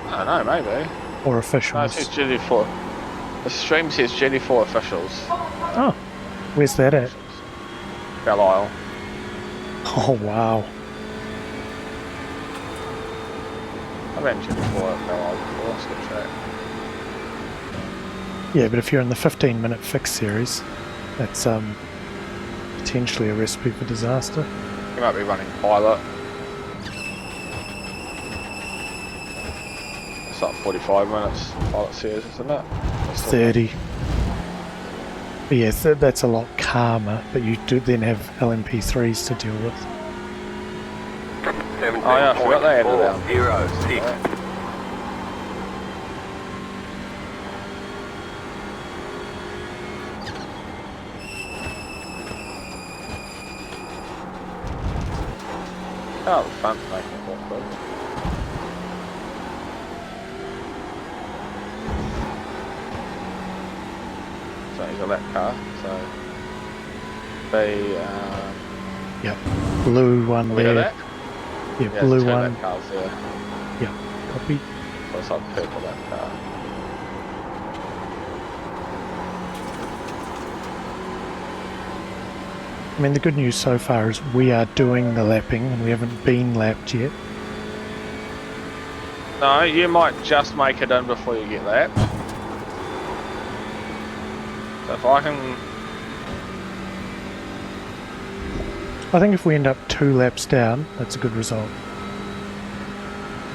I don't know, maybe. or No, it officials. says GT4. The stream says GT4 officials. Oh, where's that at? Belle Isle. Oh wow. I've been GT4 at Belle Isle before, it's a good track. Yeah, but if you're in the 15-minute fix series, that's potentially a recipe for disaster. You might be running pilot. It's like 45 minutes, pilot series, isn't it? 30. But yeah, that's a lot calmer, but you do then have LMP3s to deal with. Oh yeah, I forgot they added that. 17.406. Oh, the front's making it awkward. So he's a lap car, so they Yep. blue one Have we heard there. that? Yeah, Yeah, blue two one. lap cars there. Yeah, copy. So it's like purple lap car. I mean, the good news so far is we are doing the lapping and we haven't been lapped yet. No, you might just make it in before you get lapped. So if I can... I think if we end up 2 laps down, that's a good result.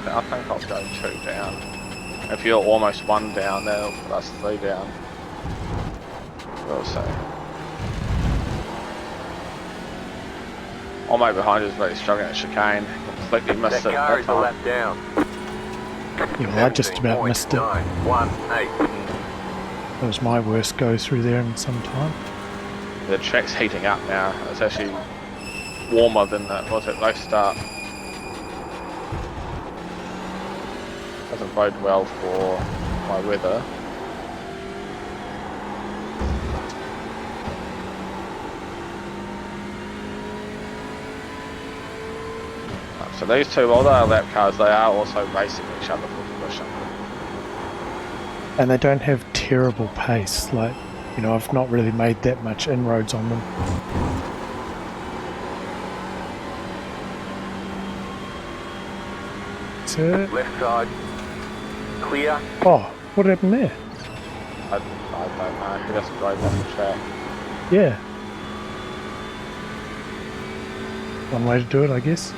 I think I'll go 2 down. If you're almost 1 down, that'll put us 3 down. We'll see. Our mate behind us is really struggling at chicane. Completely missed That it car that is a lap time. down. Yeah, well, I just about missed it. 918. That was my worst go through there in some time. The track's heating up now. It's actually warmer than it was at race start. Doesn't bode well for my weather. So these two, while they are lap cars, they are also racing each other for position. And they don't have terrible pace. Like, you know, I've not really made that much inroads on them. That's it. Left side. Clear. Oh, what happened there? I don't know, he just drove off the track. Yeah. One way to do it, I guess.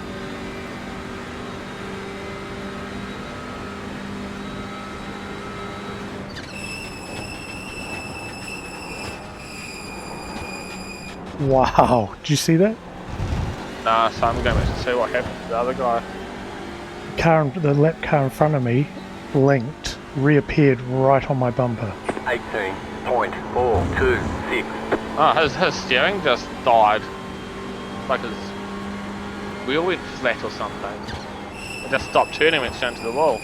Wow, did you see that? Nah, so I'm going to see what happened to the other guy. The lap car in front of me blinked, reappeared right on my bumper. 18.426. Oh, his steering just died. Like his wheel went flat or something. It just stopped turning and went straight into the wall.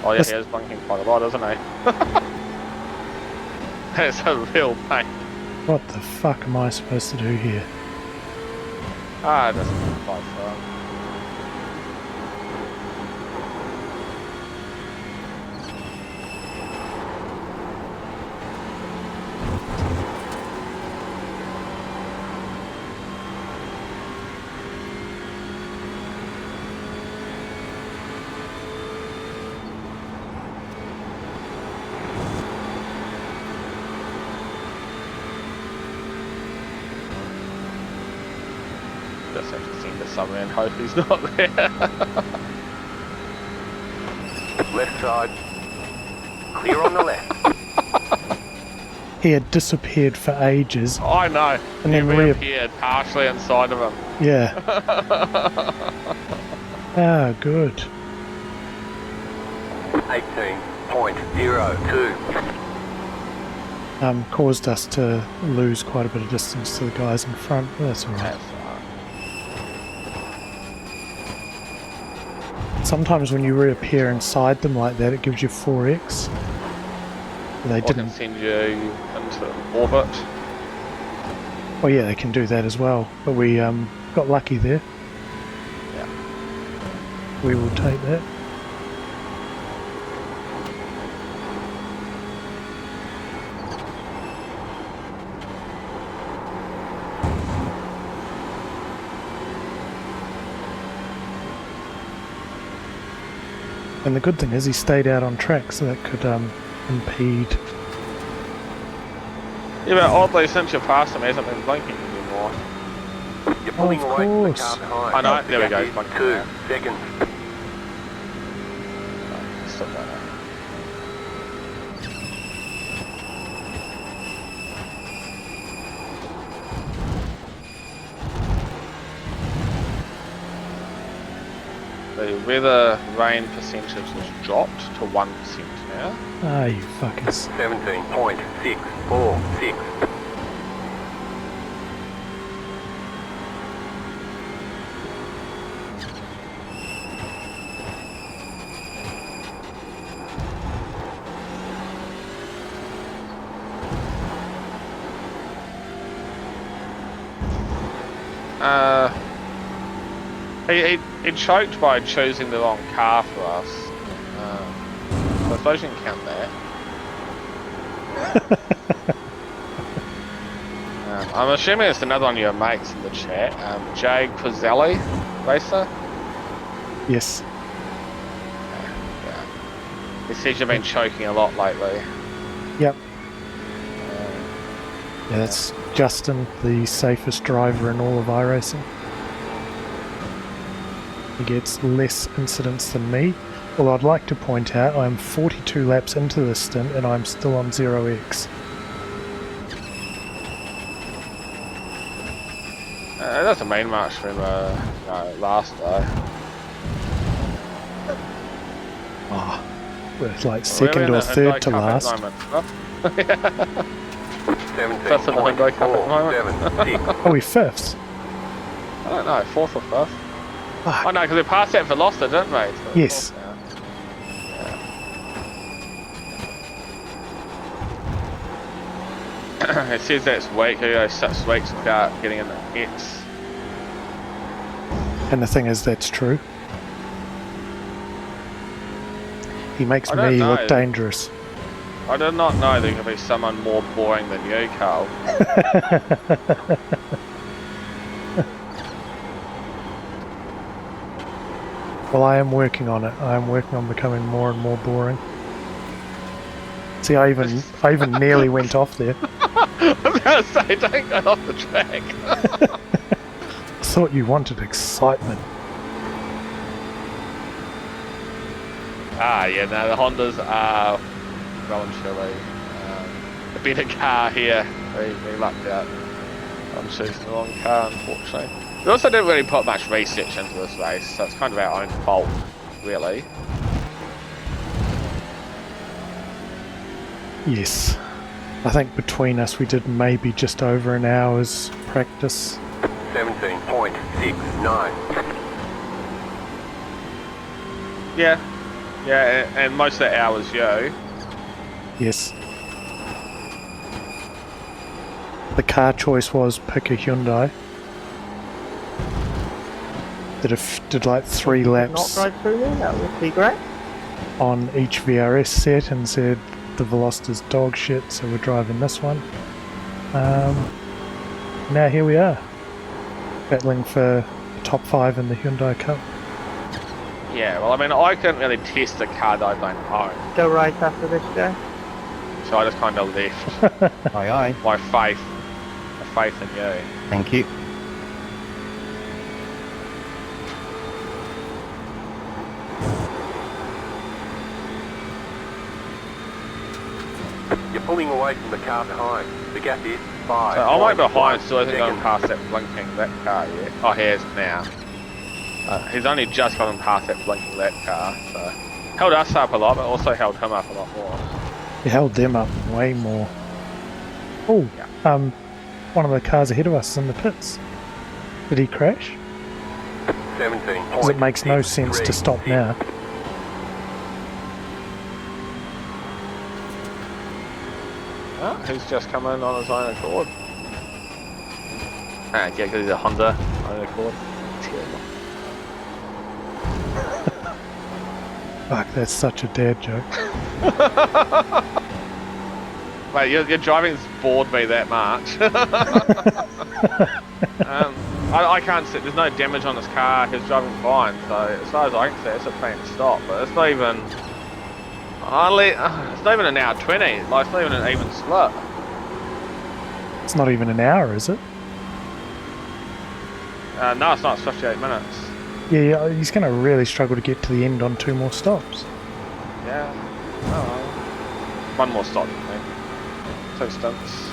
Oh yeah, he is blinking quite a lot, isn't he? That's a real pain. What the fuck am I supposed to do here? Ah, it doesn't quite far. Just have to send to somewhere and hope he's not there. Left side. Clear on the left. He had disappeared for ages. I know. And He then reappeared partially inside of him. Yeah. Ah, good. 18.02. Caused us to lose quite a bit of distance to the guys in front, but that's alright. That's right. Sometimes when you reappear inside them like that, it gives you 4x. They Or can didn't. send you into orbit. Oh yeah, they can do that as well. But we got lucky there. Yeah. We will take that. And the good thing is he stayed out on track, so that could impede. Yeah, but oddly, since you passed him, he hasn't been blinking anymore. You're pulling Of away from the course. car behind. I know, there we go, Gap he's is blinking 2 now. seconds. Still don't know. The weather rain percentage has dropped to 1% now. Ah, you fuckers. 17.646. He choked by choosing the wrong car for us. So I suppose you can count that. I'm assuming it's another one of your mates in the chat. Jay Pizzelli, racer. Yes. Yeah. He says you've been choking a lot lately. Yep. Yeah, that's Justin, the safest driver in all of iRacing. He gets less incidents than me. Although I'd like to point out I'm 42 laps into this stint and I'm still on 0x. That's a main match from last day. Oh, we're like second or third to last. 17.476. Are we fifths? I don't know, fourth or fifth. Fuck. Oh no, because we passed that for Veloster, didn't we? So Yes. Yeah. It says that's weak, you go 6 weeks without getting in the X. And the thing is, that's true. He makes I don't me know. look dangerous. I did not know there could be someone more boring than you, Carl. Well, I am working on it. I am working on becoming more and more boring. See, I even nearly went off there. I was going to say, don't go off the track. I thought you wanted excitement. Yeah, no, the Hondas are well and truly a better car here. We lucked out on choosing the wrong car, unfortunately. We also didn't really put much research into this race, so it's kind of our own fault, really. Yes. I think between us we did maybe just over an hour's practice. 17.69. Yeah, and most of that hour was you. Yes. The car choice was pick a Hyundai. Did like 3 laps Not drive through there, that would be great. on each VRS set and said the Veloster's dog shit, so we're driving this one. Now here we are, battling for top 5 in the Hyundai Cup. Yeah, well, I mean, I couldn't really test a car that I don't own, Go right after this, Joe. so I just kind of left Aye aye. my faith in you. Thank you. You're pulling away from the car behind. The gap is 5. So I'm like behind, so I think I'm seconds. past that blinking that car yet. Oh, he is now. He's only just gotten past that blinking that car, so held us up a lot, but also held him up a lot more. You held them up way more. Oh, one of the cars ahead of us is in the pits. Did he crash? 17. Because it makes no sense to stop now. Oh, he's just come in on his own accord. Yeah, because he's a Honda own accord. Fuck, that's such a dad joke. Mate, your driving's bored me that much. I can't see, there's no damage on this car, he's driving fine, so as far as I can see, it's a clean stop, but it's not even... it's not even an hour 20, like it's not even an even split. It's not even an hour, is it? No, it's not, it's 58 minutes. Yeah, he's going to really struggle to get to the end on 2 more stops. Yeah, oh, one more stop, I think. 2 stints.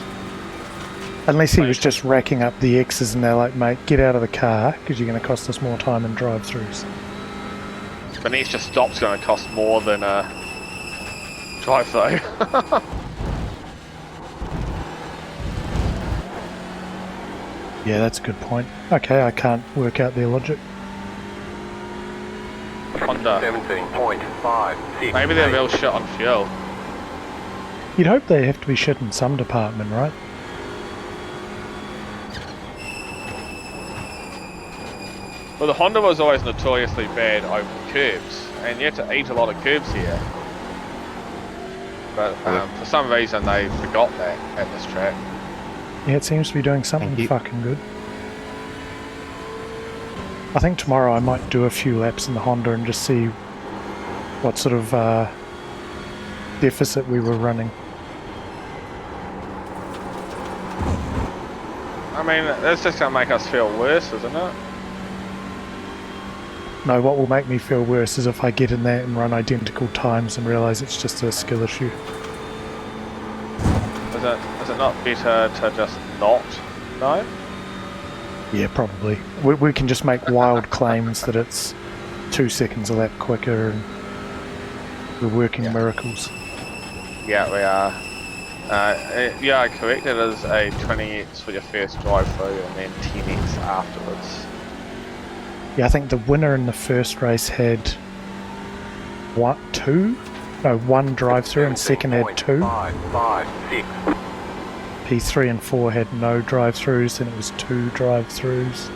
Unless he was just racking up the X's and they're like, mate, get out of the car because you're going to cost us more time in drive-thrus. But an extra stop's going to cost more than a drive-through. Yeah, that's a good point. Okay, I can't work out their logic. Honda. 17.56. Maybe they're real shit on fuel. You'd hope they have to be shit in some department, right? Well, the Honda was always notoriously bad over curbs, and you had to eat a lot of curbs here. But for some reason they forgot that at this track. Yeah, it seems to be doing something fucking good. I think tomorrow I might do a few laps in the Honda and just see what sort of deficit we were running. I mean, that's just going to make us feel worse, isn't it? No, what will make me feel worse is if I get in there and run identical times and realise it's just a skill issue. Is it not better to just not know? Yeah, probably. We can just make wild claims that it's 2 seconds a lap quicker and we're working miracles. Yeah, we are. Yeah, correct. It is a 20x for your first drive through and then 10x afterwards. Yeah, I think the winner in the first race had one drive through and second had 2. 5, 6. P3 and 4 had no drive throughs and it was 2 drive throughs.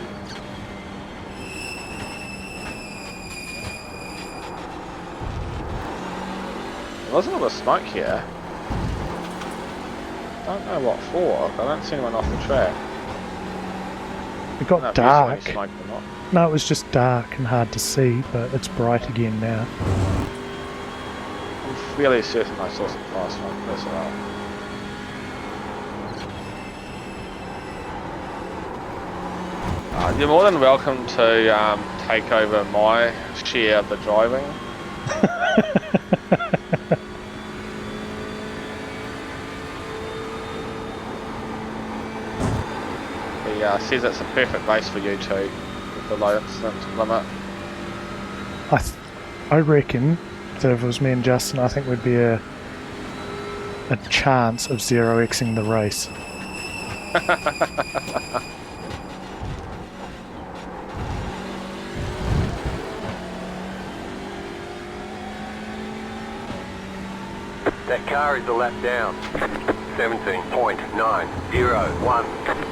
There wasn't a lot of smoke here. I don't know what for. I don't see anyone off the track. It got I don't know if dark. there's any smoke or not. No, it was just dark and hard to see, but it's bright again now. I'm fairly certain I saw some fire smoke as well. You're more than welcome to take over my share of the driving. He says it's a perfect race for you two, with the low incident limit. I reckon that if it was me and Justin, I think we'd be a chance of 0xing the race. That car is a lap down. 17.901.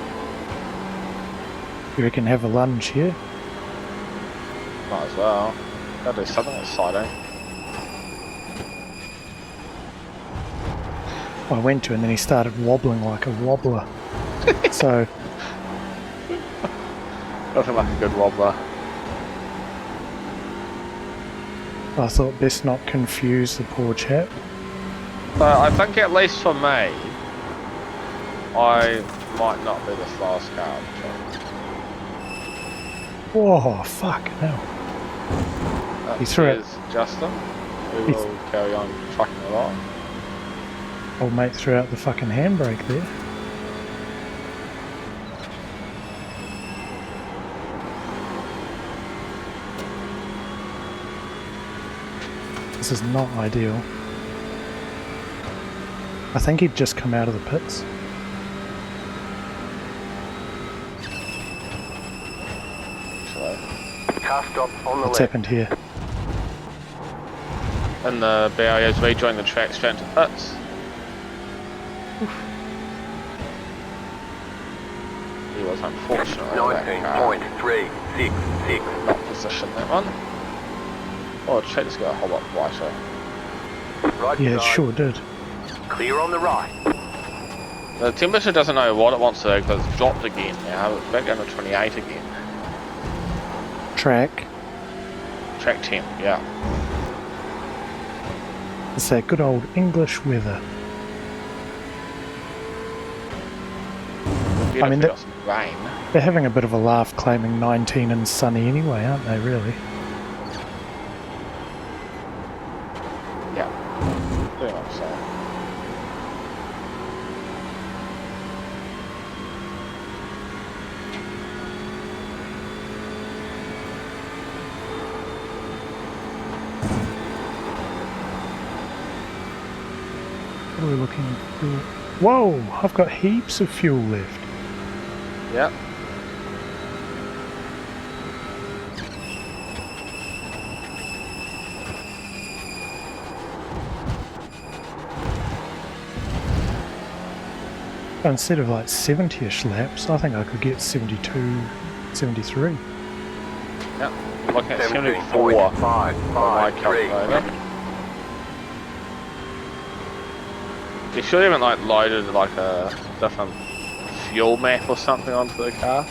You reckon have a lunge here? Might as well. Gotta do something exciting. I went to and then he started wobbling like a wobbler. So Nothing like a good wobbler. I thought best not confuse the poor chap. But I think at least for me, I might not be the slowest car on the track. Whoa, fuck hell. He threw it. Here's Justin, who will carry on trucking along. Old mate threw out the fucking handbrake there. This is not ideal. I think he'd just come out of the pits. Car stop on the What's left. happened here? And the barriers rejoin the track straight into pits. He was unfortunately that car 19.366. not positioned that one. Oh, the track just got a whole lot brighter. Right Yeah, it side. sure did. Clear on the right. The temperature doesn't know what it wants to do because it's dropped again now. It's back down to 28 again. Track. Track temp, yeah. It's that good old English weather. I mean, Got some rain. they're having a bit of a laugh claiming 19 and sunny anyway, aren't they, really? Yeah. Pretty much so. What are we looking for? Whoa, I've got heaps of fuel left. Yep. Instead of like 70-ish laps, I think I could get 72, 73. Yep. You're looking at 74 on my 17.553. calculator. You should even like loaded like a different fuel map or something onto the car.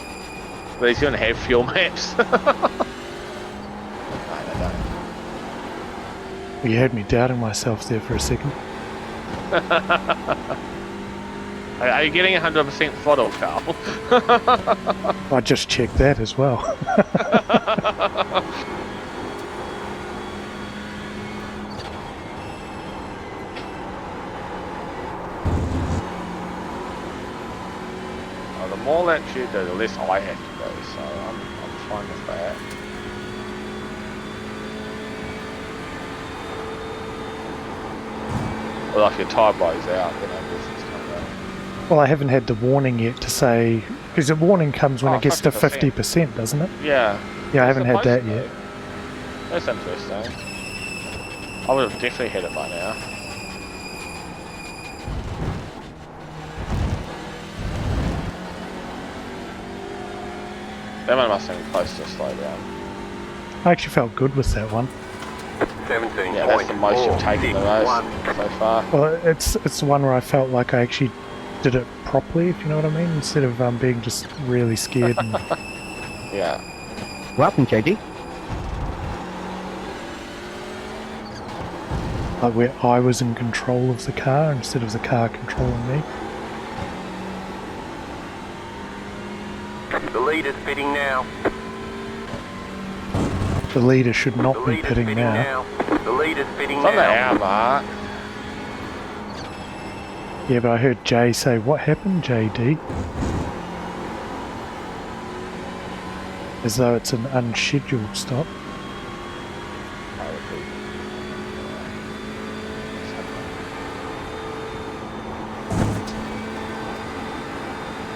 But he's gonna have fuel maps. No, they don't. You had me doubting myself there for a second. Are you getting 100% throttle, Carl? I just checked that as well. The more laps you do, the less I have to do, so I'm fine with that. Well, if your tyre blows out, then I guess it's coming out. Well, I haven't had the warning yet to say, because the warning comes when Oh, it gets to 50%. 50%, doesn't it? Yeah. Yeah, I haven't had that Supposed to. yet. That's interesting. I would have definitely had it by now. That one must have been close to a slow down. I actually felt good with that one. 17.461. Yeah, that's the most you've taken the race so far. Well, it's the one where I felt like I actually did it properly, if you know what I mean, instead of being just really scared. And Yeah. What happened, JD? like where I was in control of the car instead of the car controlling me. The leader's pitting now. The leader should The not be leader's pitting pitting now. now. The leader's pitting It's on the now. hour mark. Yeah, but I heard Jay say, "What happened, JD?" As though it's an unscheduled stop.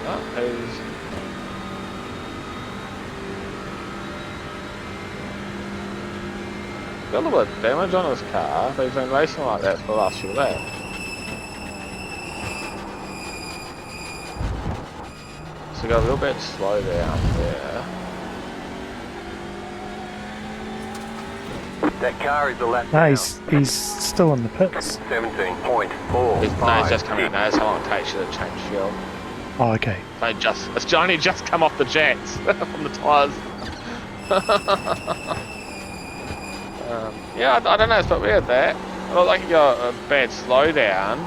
Oh, who's... Got a little bit of damage on his car, but he's been racing like that for the last few laps. So got a little bit slow down there. That car is a lap No, down. he's still in the pits. 17.456. He's just coming in, knows how long it takes you to change fuel. Oh, okay. It's only just come off the jets from the tyres. Yeah, I don't know, it's a bit weird that. It looked like he got a bad slowdown,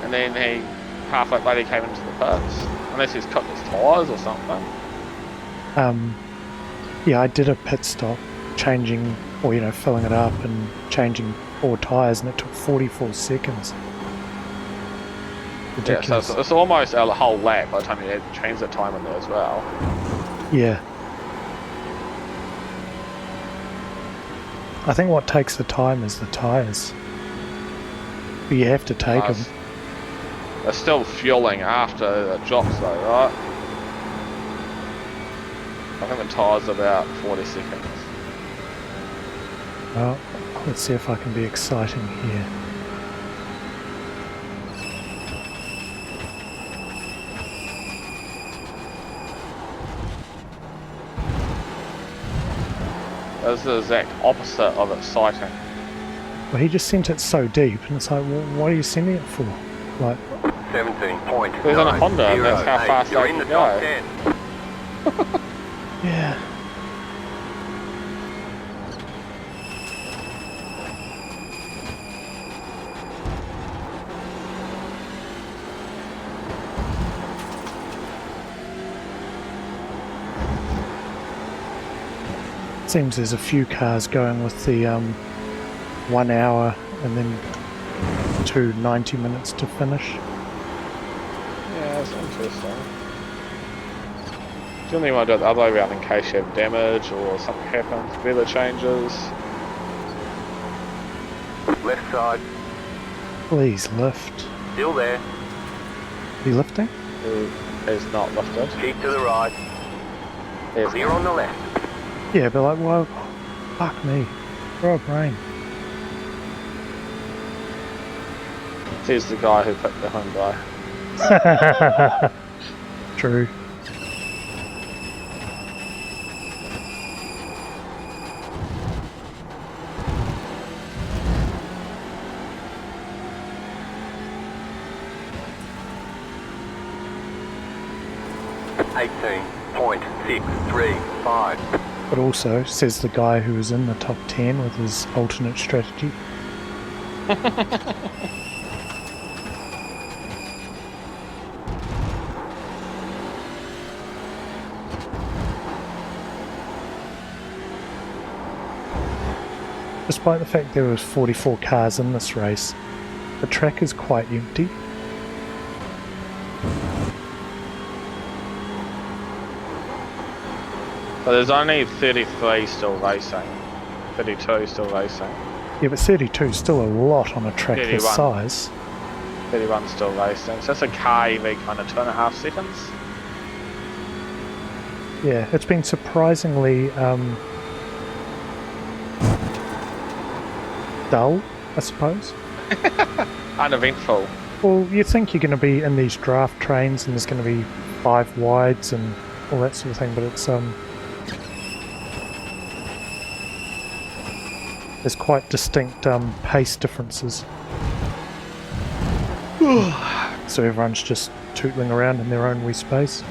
and then he halfway later came into the pits. Unless he's cut his tyres or something. Yeah, I did a pit stop, changing, or filling it up and changing 4 tyres, and it took 44 seconds. Yeah, so Ridiculous. it's almost a whole lap by the time you add the transit time in there as well. Yeah. I think what takes the time is the tyres. But you have to take them. They're still fueling after it drops though, right? I think the tyres are about 40 seconds. Well, let's see if I can be exciting here. That's the exact opposite of exciting. Well, he just sent it so deep, and it's like, well, what are you sending it for? Like, 17.908. There's on a Honda, and that's how fast You're they in the can top go. 10. yeah. Seems there's a few cars going with the 1 hour and then 90 minutes to finish. Yeah, that's interesting. Do you think you want to do it the other way around in case you have damage or something happens, weather changes? Left side, Please lift. still there. Are you lifting? Who is not lifted? Keep to the right. There's Clear on the left. Yeah, but like, well, fuck me. Throw a brain. Here's the guy who picked the Hyundai. True. 18.635. But also, says the guy who was in the top 10 with his alternate strategy. Despite the fact there was 44 cars in this race, the track is quite empty. So there's only 33 still racing. 32 still racing. Yeah, but 32 is still a lot on a track this 31. size. 31 still racing. So it's a car every kind of 2.5 seconds. Yeah, it's been surprisingly dull, I suppose. Uneventful. Well, you think you're going to be in these draft trains and there's going to be 5 wides and all that sort of thing, but it's there's quite distinct pace differences. So everyone's just tootling around in their own wee space.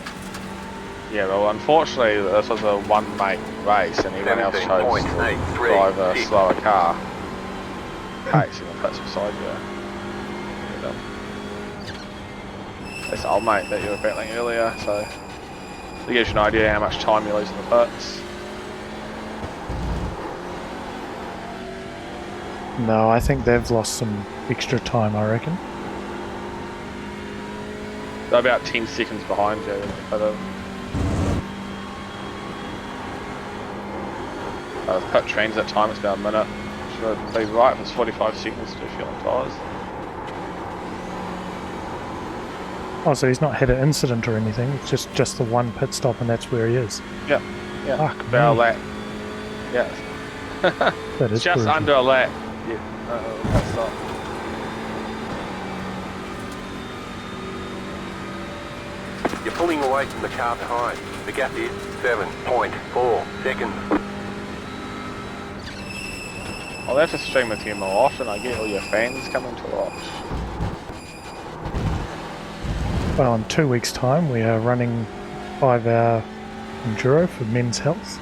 Yeah, well, unfortunately, this was a one-mate race, and everyone else chose to drive a slower car. Pace, even puts beside you. That's the old mate that you were battling earlier, so it gives you an idea how much time you lose in the pits. No, I think they've lost some extra time, I reckon. They're about 10 seconds behind you. But pit trains that time, it's about a minute. Should be right if it's 45 seconds to fuel and tyres. Oh, so he's not had an incident or anything, it's just the one pit stop and that's where he is. Yeah, yeah. Fuck about a me. lap. Yeah. That is Just brutal. under a lap. Yeah. Pit stop. You're pulling away from the car behind. The gap is 7.4 seconds. I'll have to stream with you more often. I get all your fans coming to watch. Well, in 2 weeks' time we are running 5-hour enduro for Men's Health.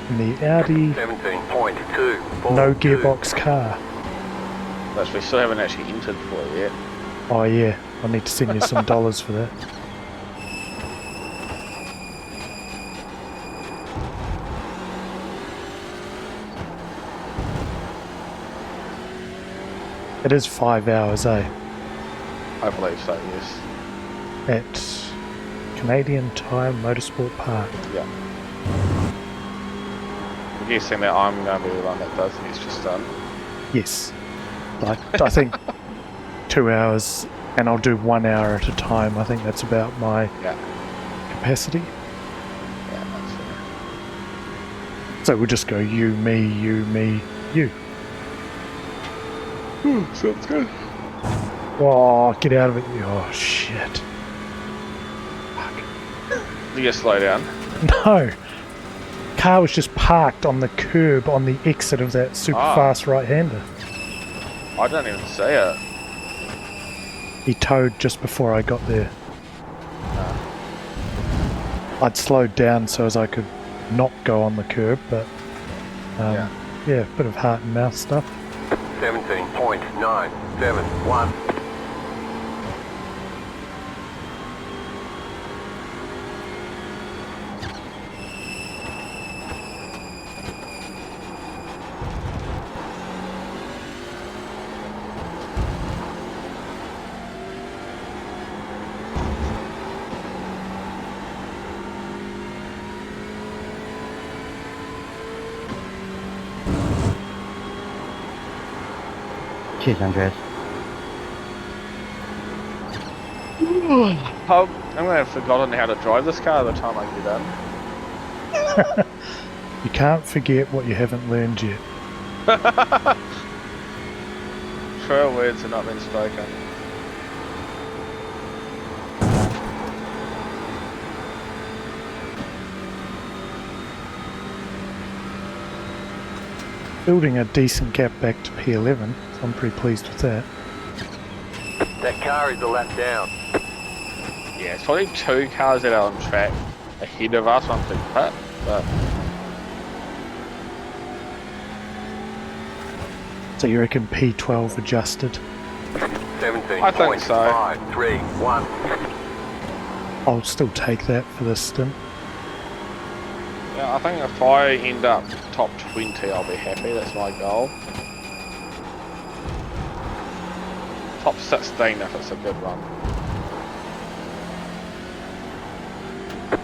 In the Audi 17.2. no gearbox car. Which we still haven't actually entered for yet. Oh yeah, I need to send you some dollars for that. It is 5 hours, eh? I believe so, yes. At Canadian Tire Motorsport Park. Yeah. I'm guessing that I'm going to be the one that does the extra stunt. Yes. I think 2 hours, and I'll do 1 hour at a time. I think that's about my capacity. Yeah, that's fair. So we'll just go you, me, you. Sounds good. Oh, get out of it. Oh, shit. You just slow down. No. Car was just parked on the curb on the exit of that super fast right-hander. I don't even see it. He towed just before I got there. I'd slowed down so as I could not go on the curb, but yeah, a bit of heart and mouth stuff. 17.971. Cheers, Andreas. I'm going to have forgotten how to drive this car by the time I get in. You can't forget what you haven't learned yet. True words have not been spoken. Building a decent gap back to P11, so I'm pretty pleased with that. That car is a lap down. Yeah, it's probably 2 cars that are on track ahead of us once we pit, but So you reckon P12 adjusted? 17. I think so. 5, 3, 1. I'll still take that for this stint. yeah, I think if I end up top 20, I'll be happy. That's my goal. Top 16 if it's a good run.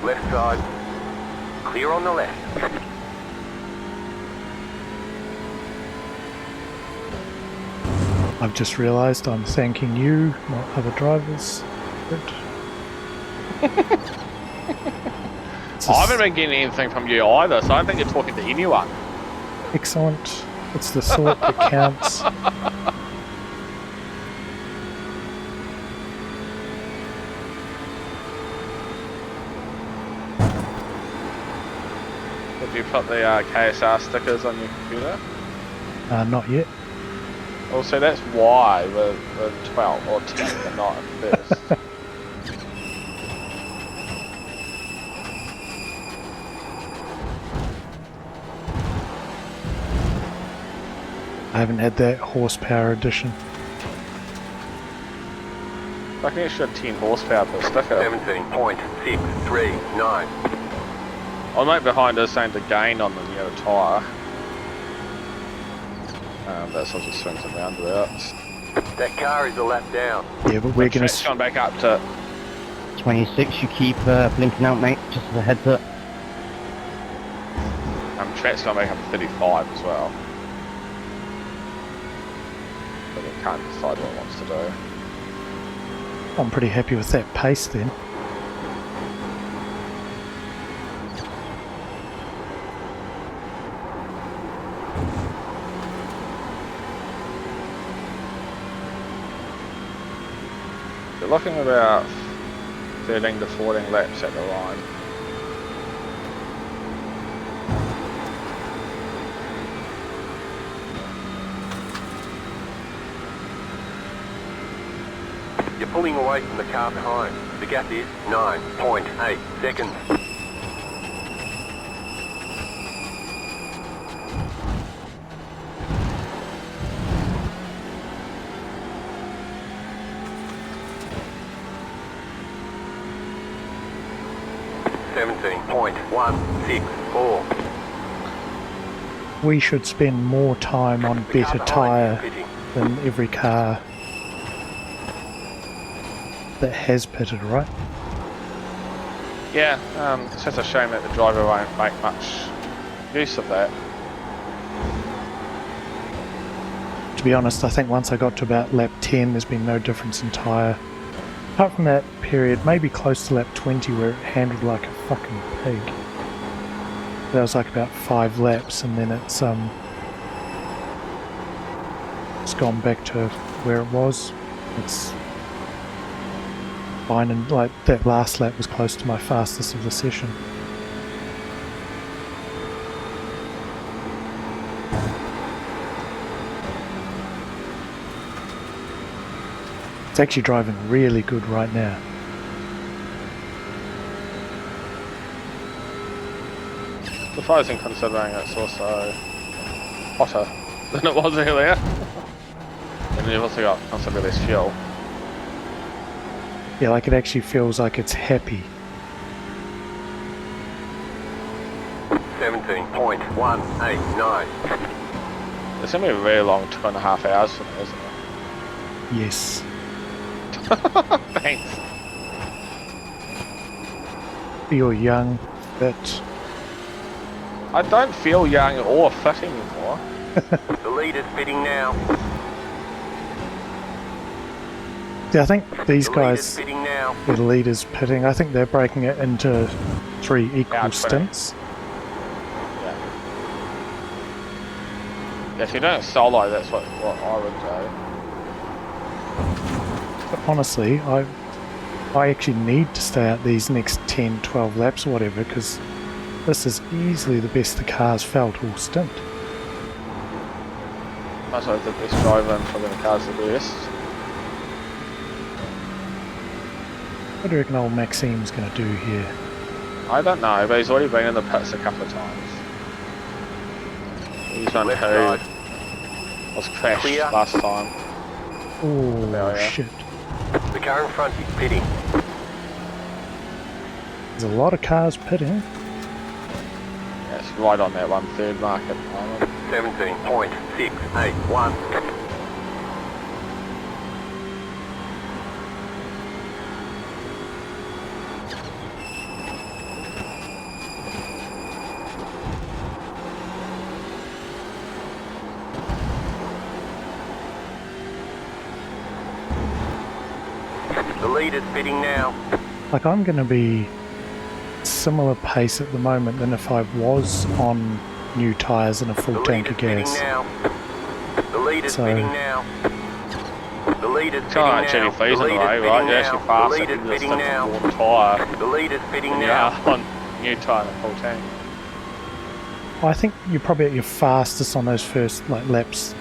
Left side. Clear on the left. I've just realised I'm thanking you, not other drivers. Good. It's I haven't been getting anything from you either, so I don't think you're talking to anyone. excellent. It's the sort that counts. Did you put the KSR stickers on your computer? Not yet. Also, that's why we're 12 or 10 and not first. I haven't had that horsepower edition. Like an extra 10 horsepower per sticker. 17.639. I might behind us saying to gain on the near tyre. That sort of swings and roundabouts. That car is a lap down. Yeah, but we're gonna. Track's gone back up to 26, you keep blinking out, mate, just as a heads up. track's gone back up to 35 as well. But it can't decide what it wants to do. I'm pretty happy with that pace then. You're looking about 13 to 14 laps at the line. You're pulling away from the car behind. The gap is 9.8 seconds. .164. We should spend more time on better tyre than every car that has pitted, right? Yeah, it's just a shame that the driver won't make much use of that. To be honest, I think once I got to about lap 10 there's been no difference in tyre. Apart from that period, maybe close to lap 20 where it handled like a fucking pig. That was like about 5 laps and then it's gone back to where it was. It's fine, and like that last lap was close to my fastest of the session. It's actually driving really good right now. Surprising considering it's also hotter than it was earlier. And you've also got considerably less fuel. Yeah, like it actually feels like it's happy. 17.189. It's going to be a very long 2.5 hours for me, isn't it? Yes. Thanks. You're young, fit. I don't feel young or fit anymore. The leader's fitting now. Yeah, I think these The leader's guys, fitting now. the leaders pitting, I think they're breaking it into 3 equal Yeah, stints. Yeah. If you don't solo, that's what I would do. But honestly, I actually need to stay out these next 10, 12 laps or whatever, because this is easily the best the car's felt all stint. Might as well have the best driver and for the car's the best. What do you reckon old Maxime's going to do here? I don't know, but he's already been in the pits a couple of times. He's one Left who side. was crashed Clear. last time. Oh, There, yeah. shit. The car in front is pitting. There's a lot of cars pitting. Yeah, it's right on that 1/3 mark at the moment. 17.681. The lead is pitting now. Like, I'm going to be similar pace at the moment than if I was on new tyres and a The full lead tank is of pitting gas. now. The lead is So- pitting now. The lead is It's pitting kind of like now. Chevy The Fees in a lead is way, right? pitting You're now. actually The faster lead if is you just pitting stick now. with one tyre The lead is pitting than you now. are on new tyre and a full tank. I think you're probably at your fastest on those first like laps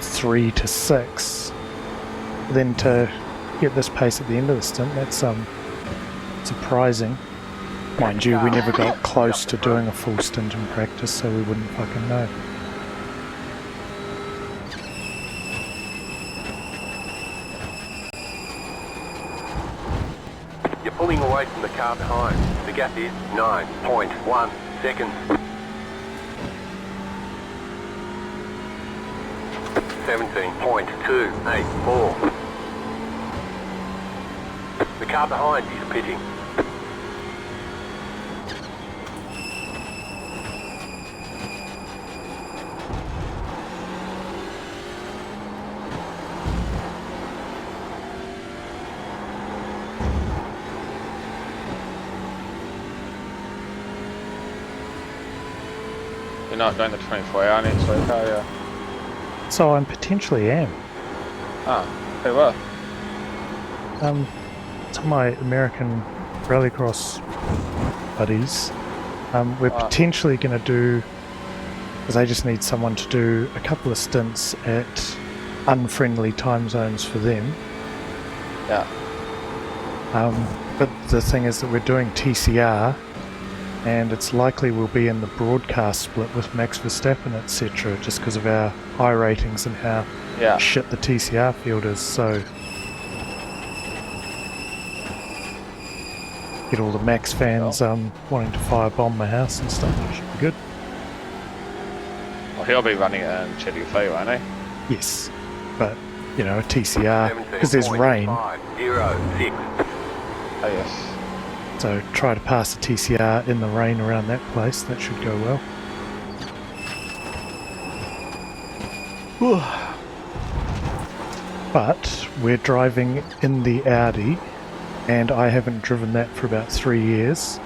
3 to 6. Then to get this pace at the end of the stint, that's surprising. Mind you, we never got close to doing a full stint in practice, so we wouldn't fucking know. You're pulling away from the car behind. The gap is 9.1 seconds. 17.284. The car behind is pitting. You're not doing the 24-hour next week, are you? So I potentially am. Ah, who were? To my American rallycross buddies, we're Ah. potentially going to do, because they just need someone to do a couple of stints at unfriendly time zones for them. Yeah. But the thing is that we're doing TCR, and it's likely we'll be in the broadcast split with Max Verstappen, etc., just because of our high ratings and how Yeah. shit the TCR field is. So get all the Max fans wanting to firebomb my house and stuff. That should be good. Well, he'll be running it in Chevy Fee, won't he? Yes, but you know, a TCR because there's rain. 17.506. Oh, yes. So try to pass the TCR in the rain around that place. That should go well. But we're driving in the Audi, and I haven't driven that for about 3 years.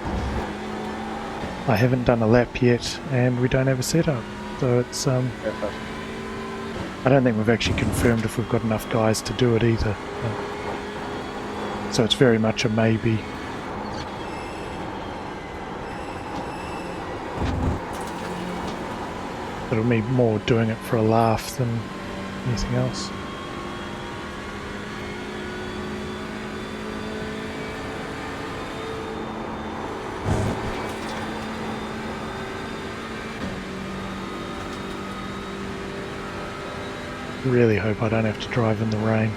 I haven't done a lap yet, and we don't have a setup. So it's Perfect. I don't think we've actually confirmed if we've got enough guys to do it either. So it's very much a maybe. It'll be more doing it for a laugh than anything else. Really hope I don't have to drive in the rain.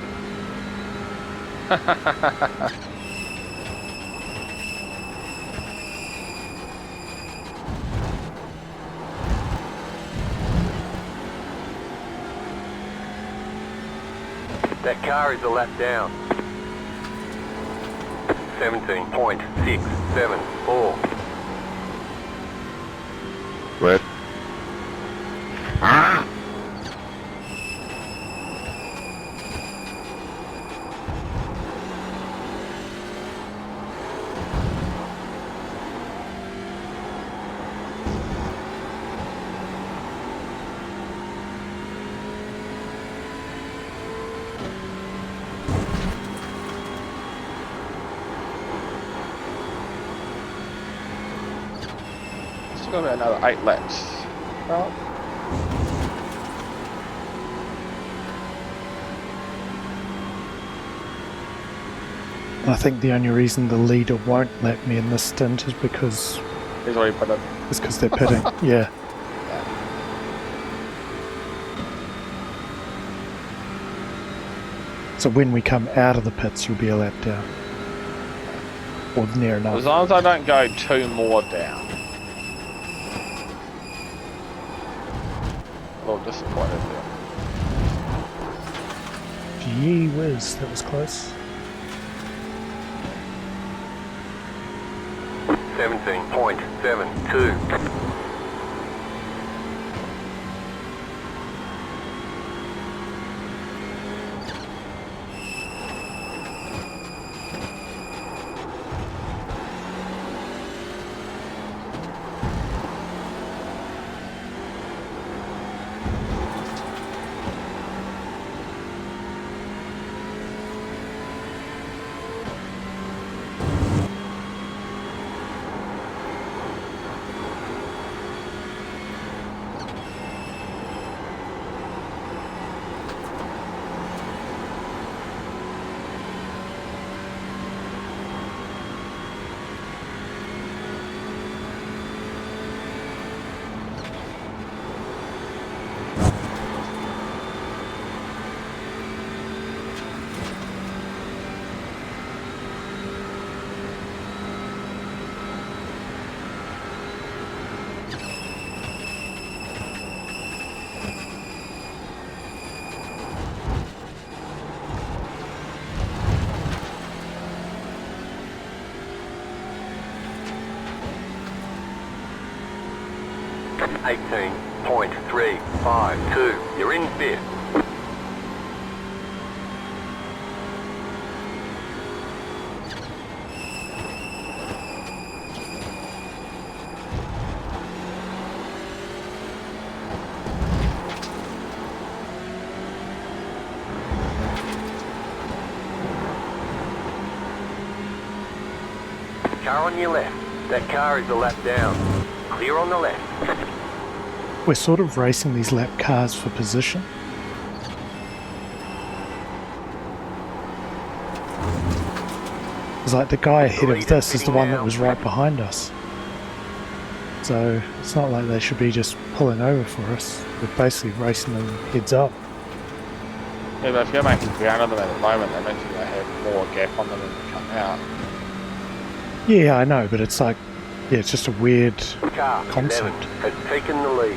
That car is a lap down. 17.674. Red. Still got another 8 laps. Well, I think the only reason the leader won't let me in this stint is because He's already put it. they're pitting. Yeah. So when we come out of the pits, you'll be a lap down. Or near enough. As long as I don't go 2 more down. A little disappointed there. Gee whiz, that was close. 17.72. .352. You're in fifth. Car on your left. That car is a lap down. Clear on the left. We're sort of racing these lap cars for position. It's like the guy ahead of this is the one that was right behind us. So it's not like they should be just pulling over for us. We're basically racing them heads up. Yeah, but if you're making ground on them at the moment, that means they have more gap on them when they come out. Yeah, I know, but it's like, yeah, it's just a weird Car concept. 11 has taken the lead.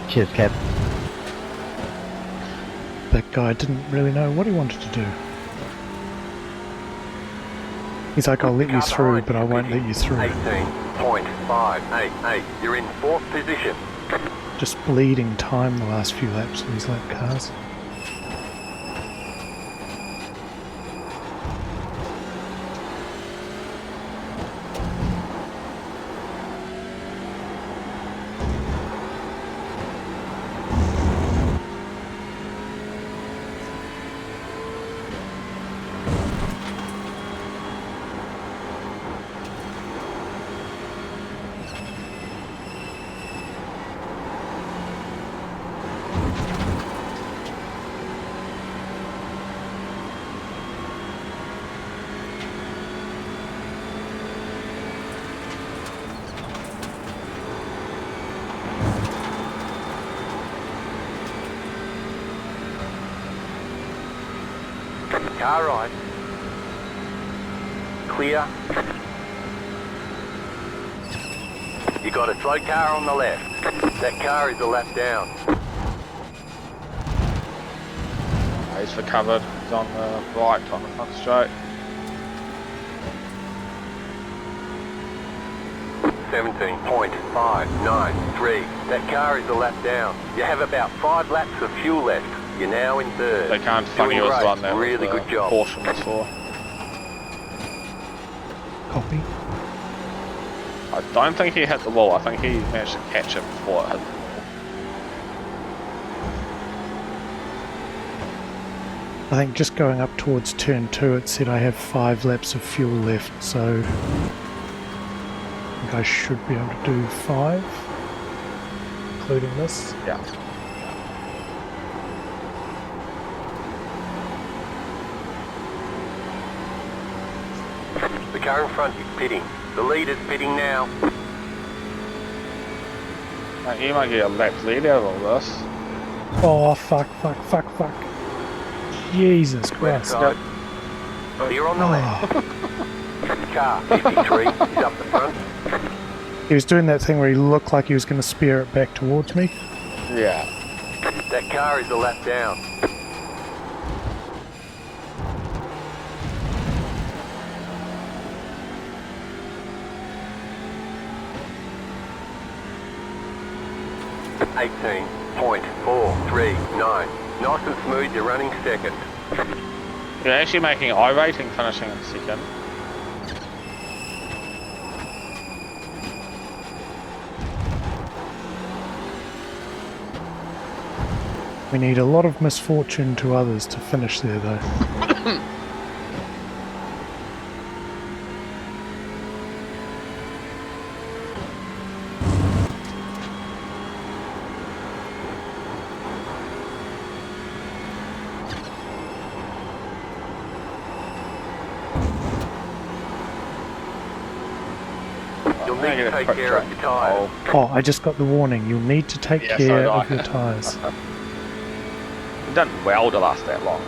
Cheers, Cap. That guy didn't really know what he wanted to do. He's like, I'll let you through, but I won't let you through. 18.588. You're in fourth position. Just bleeding time the last few laps of these lap cars. Car right. Clear. You got a slow car on the left. That car is a lap down. He's recovered. He's on the right on the front straight. 17.593. That car is a lap down. You have about 5 laps of fuel left. You're now in third. They can't funny Doing us great. run there. Really good job. Caution was for. Copy. I don't think he hit the wall. I think he managed to catch it before it hit the wall. I think just going up towards turn 2 it said I have 5 laps of fuel left, so I think I should be able to do 5. including this. Yeah. The car in front is pitting. The leader's pitting now. You might get a lap lead out of all this. Oh, fuck. Jesus Left Christ. side. Clear on the left. Car 53 is up the front. He was doing that thing where he looked like he was going to spear it back towards me. Yeah. That car is a lap down. .439. Nice and smooth, you're running second. You're actually making I-rating finishing in second. We need a lot of misfortune to others to finish there, though. You'll need to take care of your tyres. Oh, I just got the warning. You'll need to take Yeah, care so of your tyres. You've done well to last that long.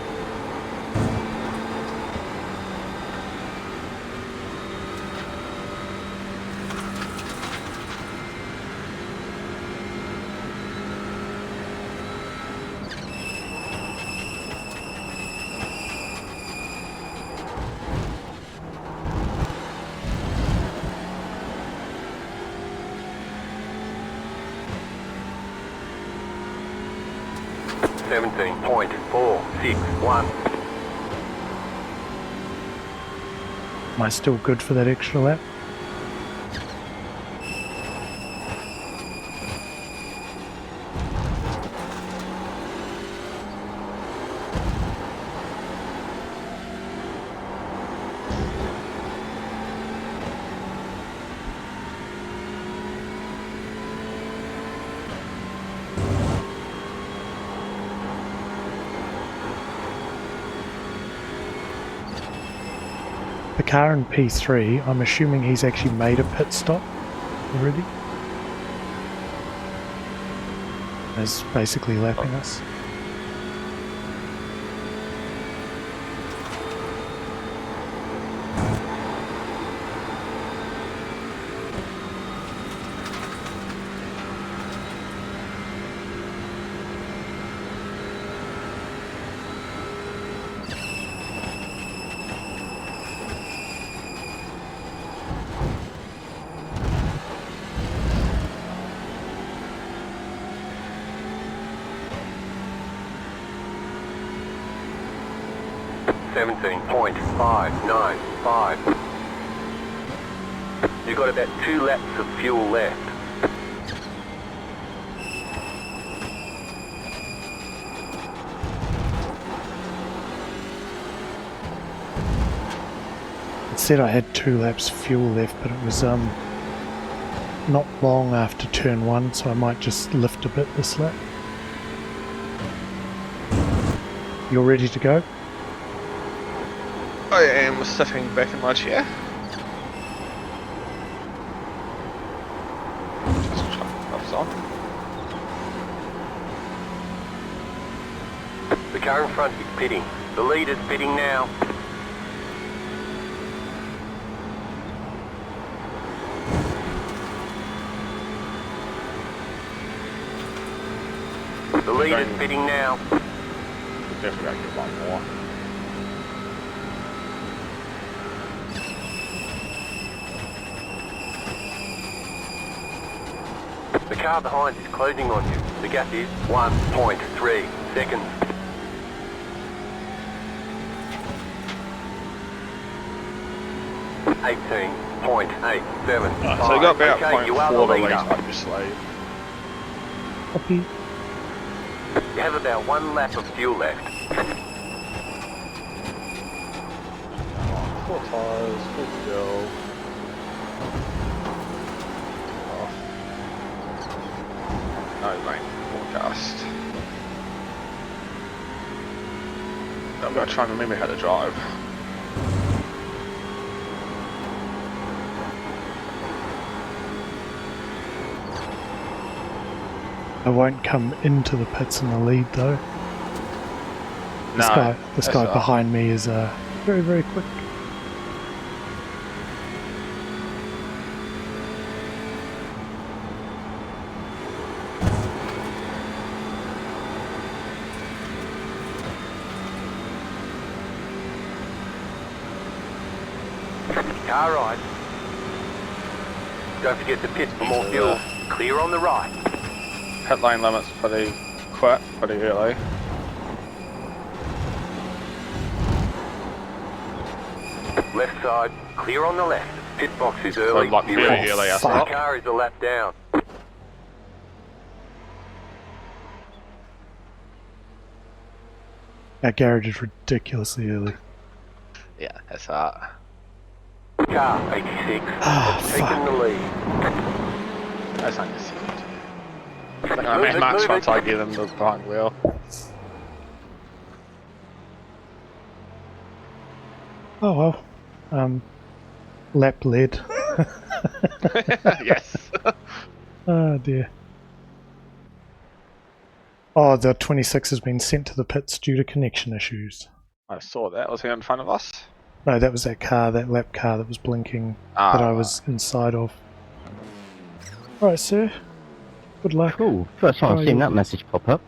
.461. Am I still good for that extra lap? The car in P3, I'm assuming he's actually made a pit stop already. Is basically lapping us. .595. You've got about 2 laps of fuel left. It said I had 2 laps fuel left, but it was not long after turn 1, so I might just lift a bit this lap. You're ready to go? I am sitting back in my chair. Just chuck the gloves on. The car in front is pitting. The leader's pitting now. The leader's pitting now. We're definitely going to get one more. The car behind is closing on you. The gap is 1.3 seconds. .875. So you got about okay, you are the 0.4 to leader. lead up your slave. Copy. You have about 1 lap of fuel left. 4 tyres, good to go. No rain forecast. I'm going to try and remember how to drive. I won't come into the pits in the lead though. This No, guy behind me is very, very quick. Car right. Don't forget to pit for more fuel. Clear on the right. Pit lane limits pretty quick, pretty early. Left side. Clear on the left. Pit box is early. Like Be very ready. early, I The thought. car is a lap down. Our garage is ridiculously early. Yeah, that's hard. Car 86 has taken the lead. That's not just I think I Move made it, max move once it. I get in the behind wheel. Oh well. Lap lead. Yes. Oh dear. Oh, the 26 has been sent to the pits due to connection issues. I saw that. Was he in front of us? No, that was that car, that lap car that was blinking Ah, that I was inside of. Alright, sir. Good luck. Cool. First time I've seen that message pop up.